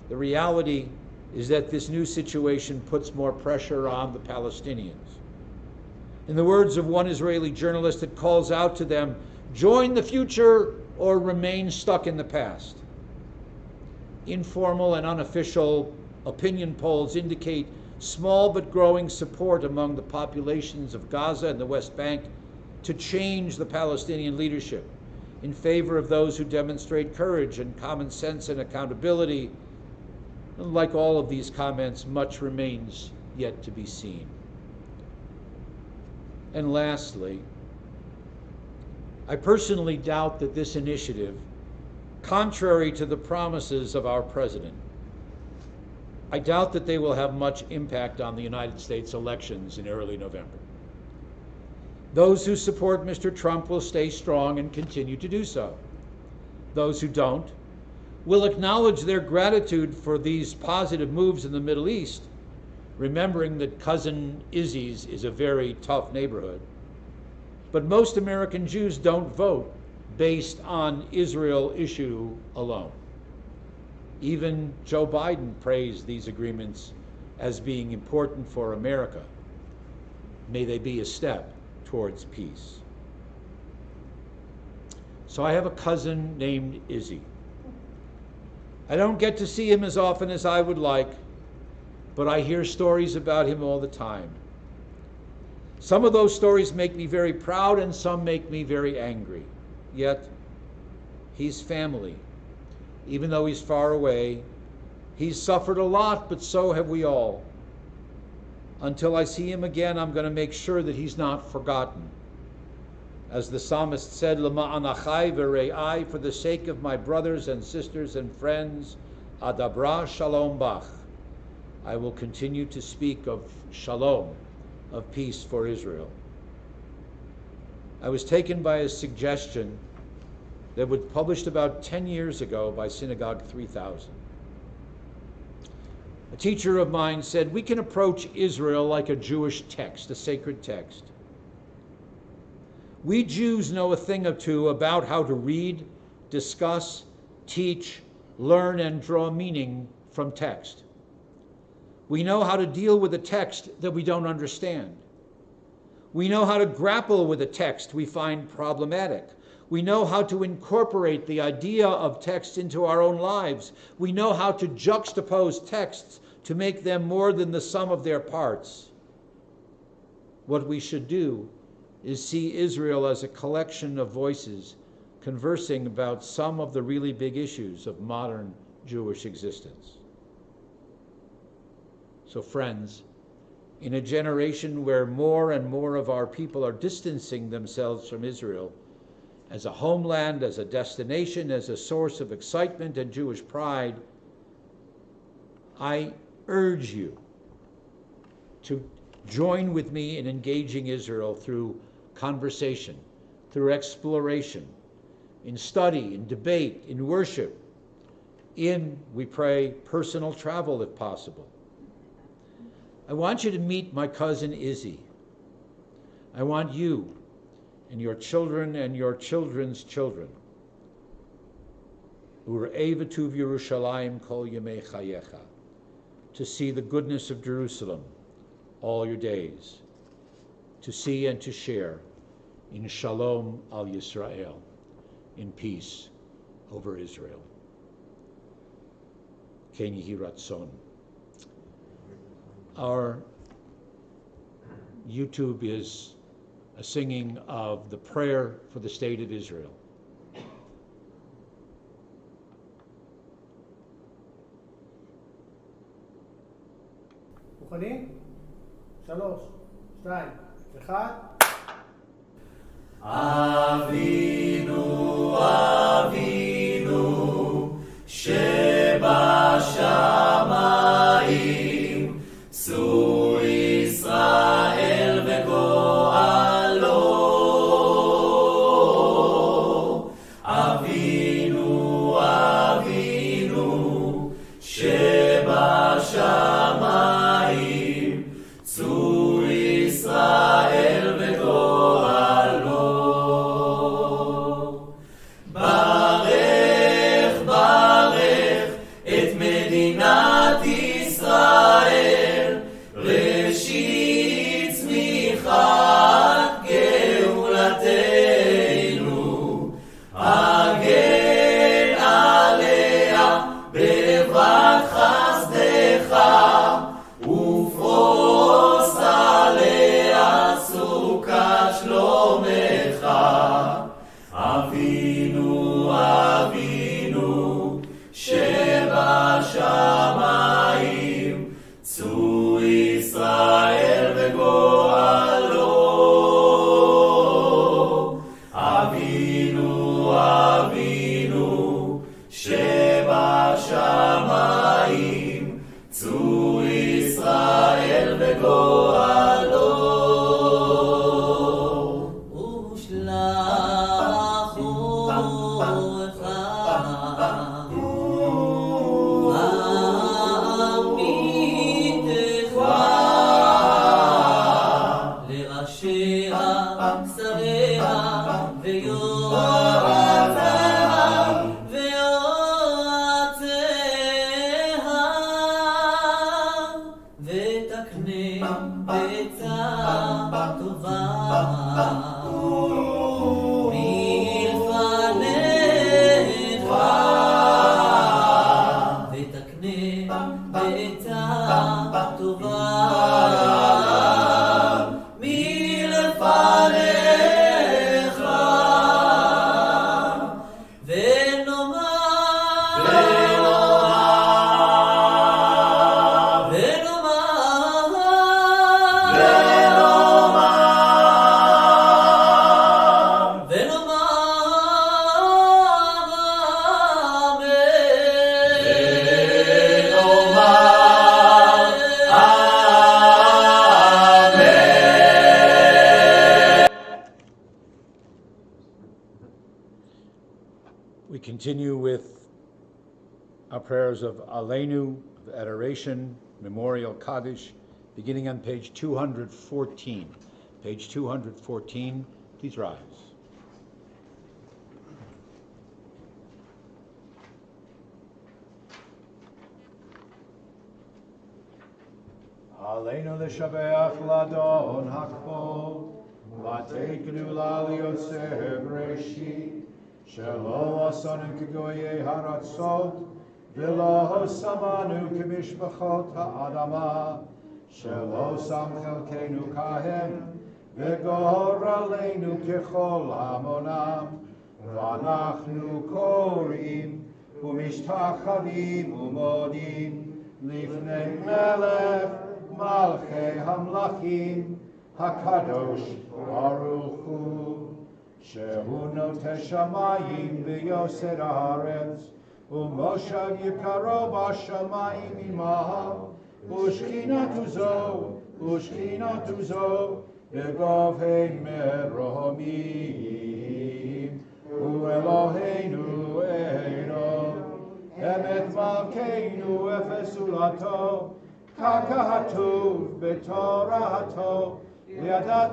The reality is that this new situation puts more pressure on the Palestinians. In the words of one Israeli journalist, it calls out to them, join the future or remain stuck in the past. Informal and unofficial opinion polls indicate small but growing support among the populations of Gaza and the West Bank to change the Palestinian leadership in favor of those who demonstrate courage and common sense and accountability. And like all of these comments, much remains yet to be seen. And lastly, I personally doubt that this initiative, contrary to the promises of our president, I doubt that they will have much impact on the United States elections in early November. Those who support Mr. Trump will stay strong and continue to do so. Those who don't will acknowledge their gratitude for these positive moves in the Middle East, remembering that Cousin Izzy's is a very tough neighborhood. But most American Jews don't vote based on Israel issue alone. Even Joe Biden praised these agreements as being important for America. May they be a step towards peace. So I have a cousin named Izzy. I don't get to see him as often as I would like, but I hear stories about him all the time. Some of those stories make me very proud and some make me very angry. Yet, he's family. Even though he's far away, he's suffered a lot, but so have we all. Until I see him again, I'm going to make sure that he's not forgotten. As the psalmist said, "L'ma'an achai v're'ai," for the sake of my brothers and sisters and friends, adabra shalom bach. I will continue to speak of shalom, of peace for Israel. I was taken by a suggestion that was published about 10 years ago by Synagogue 3000. A teacher of mine said, we can approach Israel like a Jewish text, a sacred text. We Jews know a thing or two about how to read, discuss, teach, learn, and draw meaning from text. We know how to deal with a text that we don't understand. We know how to grapple with a text we find problematic. We know how to incorporate the idea of text into our own lives. We know how to juxtapose texts to make them more than the sum of their parts. What we should do is see Israel as a collection of voices conversing about some of the really big issues of modern Jewish existence. So friends, in a generation where more and more of our people are distancing themselves from Israel as a homeland, as a destination, as a source of excitement and Jewish pride, I urge you to join with me in engaging Israel through conversation, through exploration, in study, in debate, in worship, in, we pray, personal travel if possible. I want you to meet my cousin Izzy. I want you and your children and your children's children, Ur'ei v'tuv Yerushalayim kol yemei chayecha, to see the goodness of Jerusalem all your days, to see and to share in Shalom al Yisrael, in peace over Israel. Ken Yehi Ratzon. Our YouTube is a singing of the prayer for the state of Israel. מוכנים? 3, 2, 1. אבינו, אבינו, שבשמיים, שאו ישראל וגואלו. אבינו, אבינו, שבשמיים, צור ישראל וגואלו. ברך, ברך את מדינת ישראל, ראשית צמיחת גאולתנו, הגן עליה בעברת חסדך, ופרוס עליה סוכת שלומך. אבינו, אבינו, שבשמיים, צור ישראל וגואלו. אבינו, אבינו, שבשמיים, צור ישראל וגואלו. ושלח אורך עמיתך לראשיה, שריה ויועציה ויועציה, ותקנה עצה טובה מלפניך, ותקנה עצה טובה מלפניך, ונאמר, We continue with our prayers of Aleinu, of adoration, memorial Kaddish, beginning on page 214. Page 214, please rise. Aleinu l'shabeach ladon hakbod, latei gdula liyotzer breshit, shelo asanu k'goyei haratzot, v'lo samanu k'mishpachot ha'adama, shelo sam chelkeinu kahem, v'gor aleinu k'chol hamonam, v'anachnu korim, u'mishtachavim u'modim, lifnei melech malchei hamlachim, hakadosh baruch hu. Shehu noteh shamayim v'yoser haaretz, u'moshav yikaro b'shamayim imav, u'shchinatu zo ושכינת זו בגובי מרומים, הוא אלוהינו עירו, אמת מלכנו ופסולתו, ככתוב בתורתו, וידעת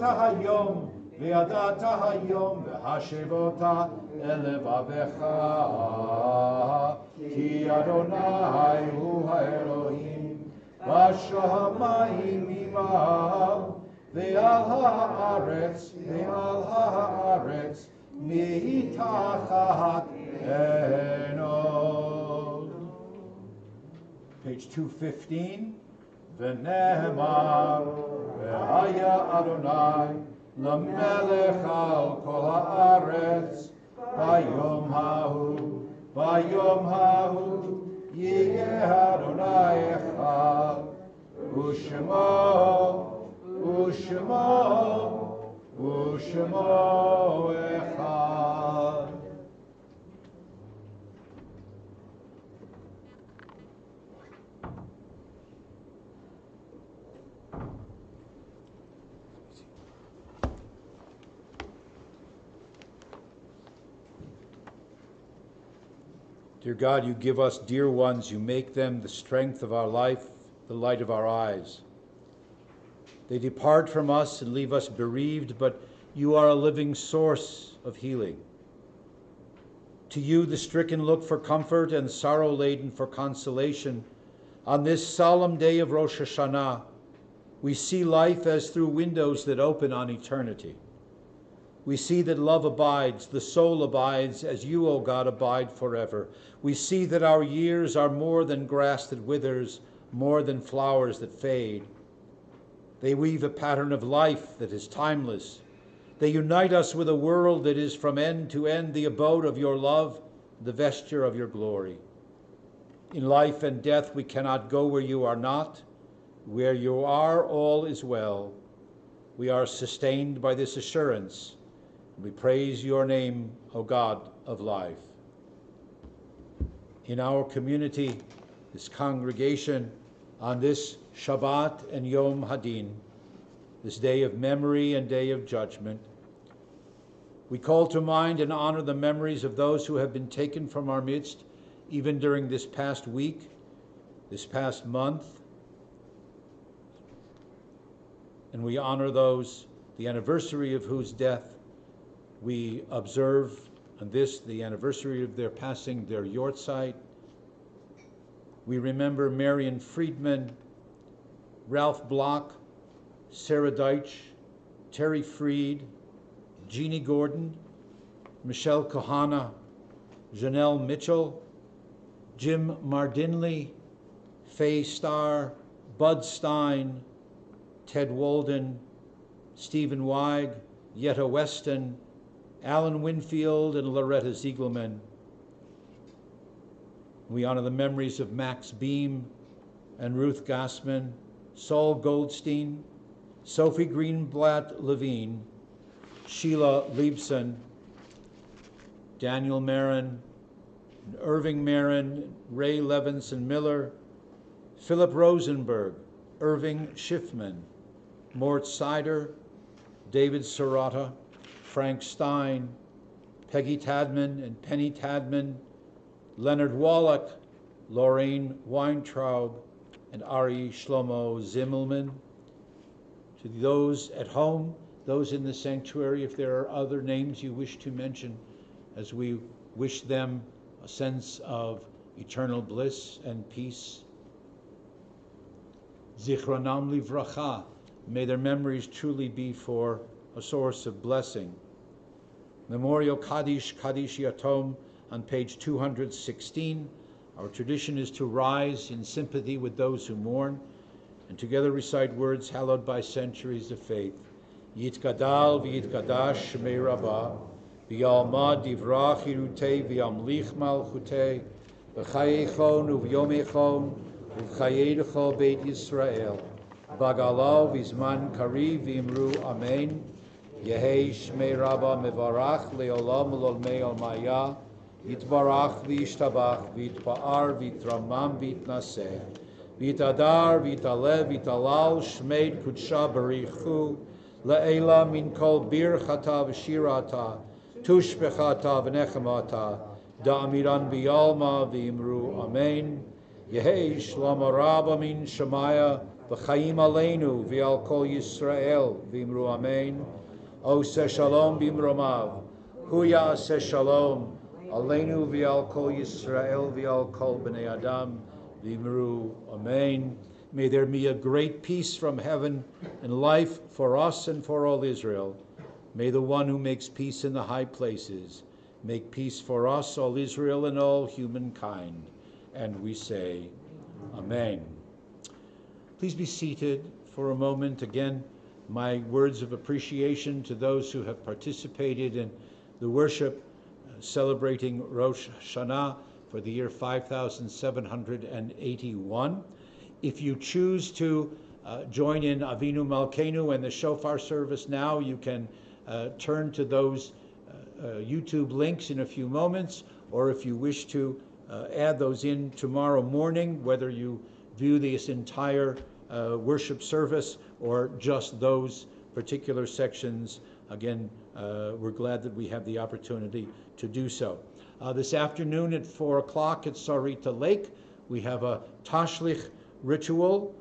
היום והשבותה אל לבבך, כי אדוני הוא האלוהים, בשמיים ממעל, ועל הארץ מתחת עינו. Page 215. ונאמר, והיה אדוני למלך על כל הארץ, ביום ההוא יהיה אדוני אחד, ושמו אחד. Dear God, you give us dear ones, you make them the strength of our life, the light of our eyes. They depart from us and leave us bereaved, but you are a living source of healing. To you the stricken look for comfort and sorrow-laden for consolation. On this solemn day of Rosh Hashannah, we see life as through windows that open on eternity. We see that love abides, the soul abides, as you, O God, abide forever. We see that our years are more than grass that withers, more than flowers that fade. They weave a pattern of life that is timeless. They unite us with a world that is from end to end the abode of your love, the vesture of your glory. In life and death we cannot go where you are not. Where you are, all is well. We are sustained by this assurance. We praise your name, O God of life. In our community, this congregation, on this Shabbat and Yom Hadin, this day of memory and day of judgment, we call to mind and honor the memories of those who have been taken from our midst, even during this past week, this past month. And we honor those, the anniversary of whose death we observe on this, the anniversary of their passing, their yortzeit. We remember Marion Friedman, Ralph Block, Sarah Deitch, Terry Freed, Jeannie Gordon, Michelle Kohana, Janelle Mitchell, Jim Mardinley, Faye Starr, Bud Stein, Ted Walden, Stephen Weig, Yetta Weston, Alan Winfield, and Loretta Ziegelman. We honor the memories of Max Beam and Ruth Gassman, Saul Goldstein, Sophie Greenblatt Levine, Sheila Liebson, Daniel Marin, Irving Marin, Ray Levinson Miller, Philip Rosenberg, Irving Schiffman, Mort Sider, David Serrata, Frank Stein, Peggy Tadman and Penny Tadman, Leonard Wallach, Lorraine Weintraub, and Ari Shlomo Zimmelman. To those at home, those in the sanctuary, if there are other names you wish to mention, as we wish them a sense of eternal bliss and peace. Zichronam livracha, may their memories truly be for a source of blessing. Memorial Kaddish, Kaddish Yatom, on page 216. Our tradition is to rise in sympathy with those who mourn and together recite words hallowed by centuries of faith. Yitgadal v'yitgadash shmei rabbah, v'yalmad divrach hirutei v'yamlich malchutei, v'chayechon u'v'yomechon u'v'chayedecho beit Yisrael, v'galav v'zman kariv v'imru amen. Yehei Shmei Rabbah mevarach leolam ulolmei olmaya, yitbarach v'yishtabach v'yitpa'ar v'yitramam v'yitnaseh, Vitadar, Vitalev, Vitalal, Shmeid, Kutsha, Barichu, La'ela min kol bir chata v'shirata, tush bechata v'nechemata, da'amiran b'yalma v'imru amen. Yehei shlama rabba min shemaya, v'chaim aleinu v'al kol Yisrael v'imru amen. Oseh shalom b'imromav, huya aseh shalom, aleinu v'al kol Yisrael v'al kol b'nei adam v'imru amen. May there be a great peace from heaven and life for us and for all Israel. May the one who makes peace in the high places make peace for us, all Israel, and all humankind. And we say, Amen. Please be seated for a moment. Again, my words of appreciation to those who have participated in the worship celebrating Rosh Hashannah for the year 5781. If you choose to join in Avinu Malkeinu and the shofar service now, you can turn to those YouTube links in a few moments, or if you wish to add those in tomorrow morning, whether you view this entire worship service or just those particular sections, again, we're glad that we have the opportunity to do so. This afternoon at 4 o'clock at Sarita Lake, we have a Tashlich ritual,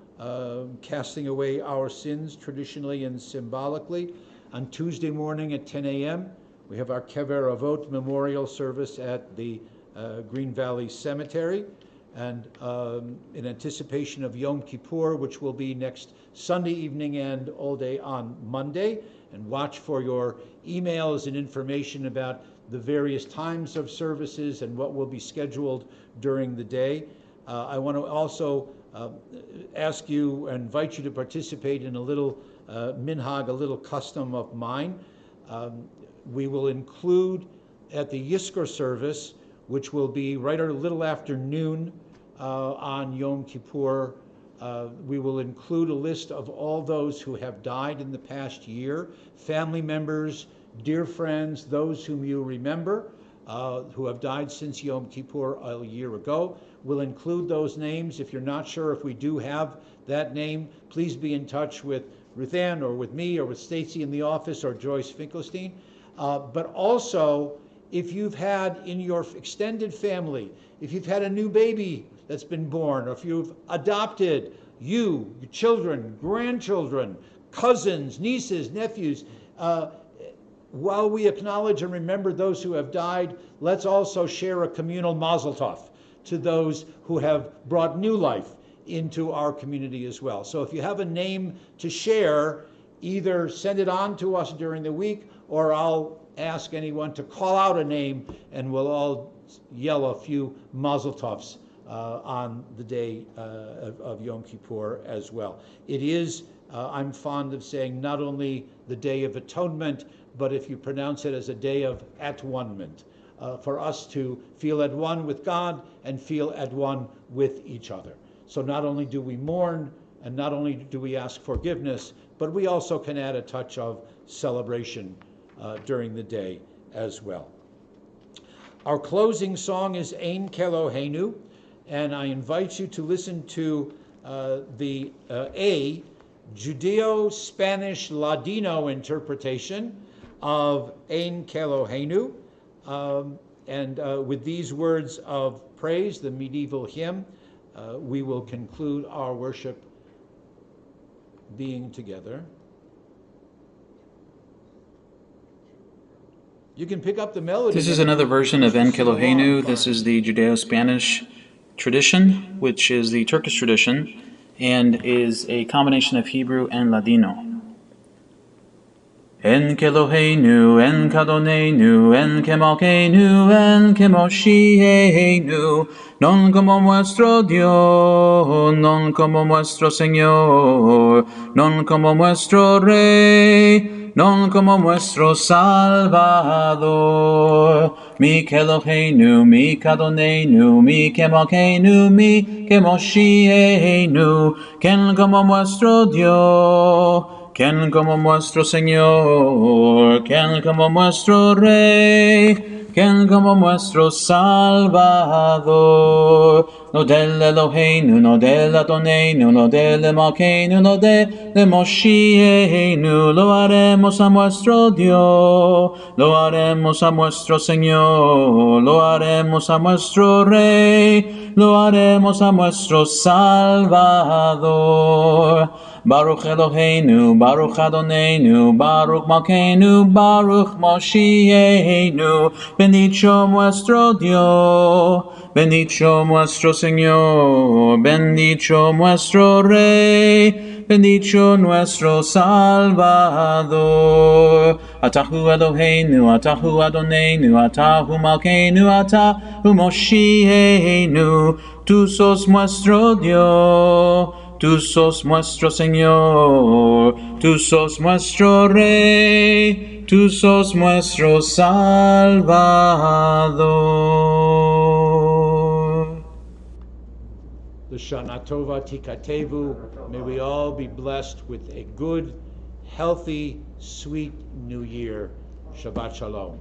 casting away our sins traditionally and symbolically. On Tuesday morning at 10 a.m., we have our Kever Avot memorial service at the Green Valley Cemetery. And in anticipation of Yom Kippur, which will be next Sunday evening and all day on Monday, and watch for your emails and information about the various times of services and what will be scheduled during the day. I want to also ask you, invite you to participate in a little minhag, a little custom of mine. We will include at the Yizkor service, which will be right a little after noon on Yom Kippur, we will include a list of all those who have died in the past year, family members, dear friends, those whom you remember, who have died since Yom Kippur a year ago. We'll include those names. If you're not sure if we do have that name, please be in touch with Ruth Ann or with me or with Stacy in the office or Joyce Finkelstein. But also, if you've had in your extended family, if you've had a new baby that's been born, or if you've adopted, your children, grandchildren, cousins, nieces, nephews, while we acknowledge and remember those who have died, let's also share a communal mazel tov to those who have brought new life into our community as well. So if you have a name to share, either send it on to us during the week, or I'll ask anyone to call out a name and we'll all yell a few mazel tovs on the day of Yom Kippur as well. It is, I'm fond of saying, not only the Day of Atonement, but if you pronounce it as a day of at-one-ment, for us to feel at one with God and feel at one with each other. So not only do we mourn, and not only do we ask forgiveness, but we also can add a touch of celebration during the day as well. Our closing song is Ein Keloheinu, and I invite you to listen to the Judeo-Spanish Ladino interpretation of Ein Keloheinu. And with these words of praise, the medieval hymn, we will conclude our worship being together. You can pick up the melody. This is another version of En Keloheinu. This is the Judeo-Spanish tradition, which is the Turkish tradition, and is a combination of Hebrew and Ladino. En Keloheinu, En Kadonenu, En Kemalkeinu, En Kemoshienu, non como nuestro Dios, non como nuestro Señor, non como nuestro Rey, non como nuestro Salvador. Mi Keloheinu, mi Kadonenu, mi Kemalkeinu, mi Kemoshienu, ken como nuestro Dios, ken como nuestro Señor, ken como nuestro Rey, ken como nuestro Salvador. נודה לאלוהינו, נודה לאדוננו, נודה למלכנו, נודה למושיענו. Lo haremos a nuestro Dios, lo haremos a nuestro Señor, lo haremos a nuestro Rey, lo haremos a nuestro Salvador. Baruch Eloheinu, Baruch Adonenu, Baruch Malkeinu, Baruch Moshiachenu. Bendito nuestro Dios, bendito nuestro Señor, bendito nuestro Rey, bendito nuestro Salvador. Atahu Eloheinu, Atahu Adonenu, Atahu Malkeinu, Atahu Moshiachenu. Tú sos nuestro Dios, tú sos nuestro Señor, tú sos nuestro Rey, tú sos nuestro Salvador. L'Shana Tova Tikatevu. May we all be blessed with a good, healthy, sweet new year. Shabbat Shalom.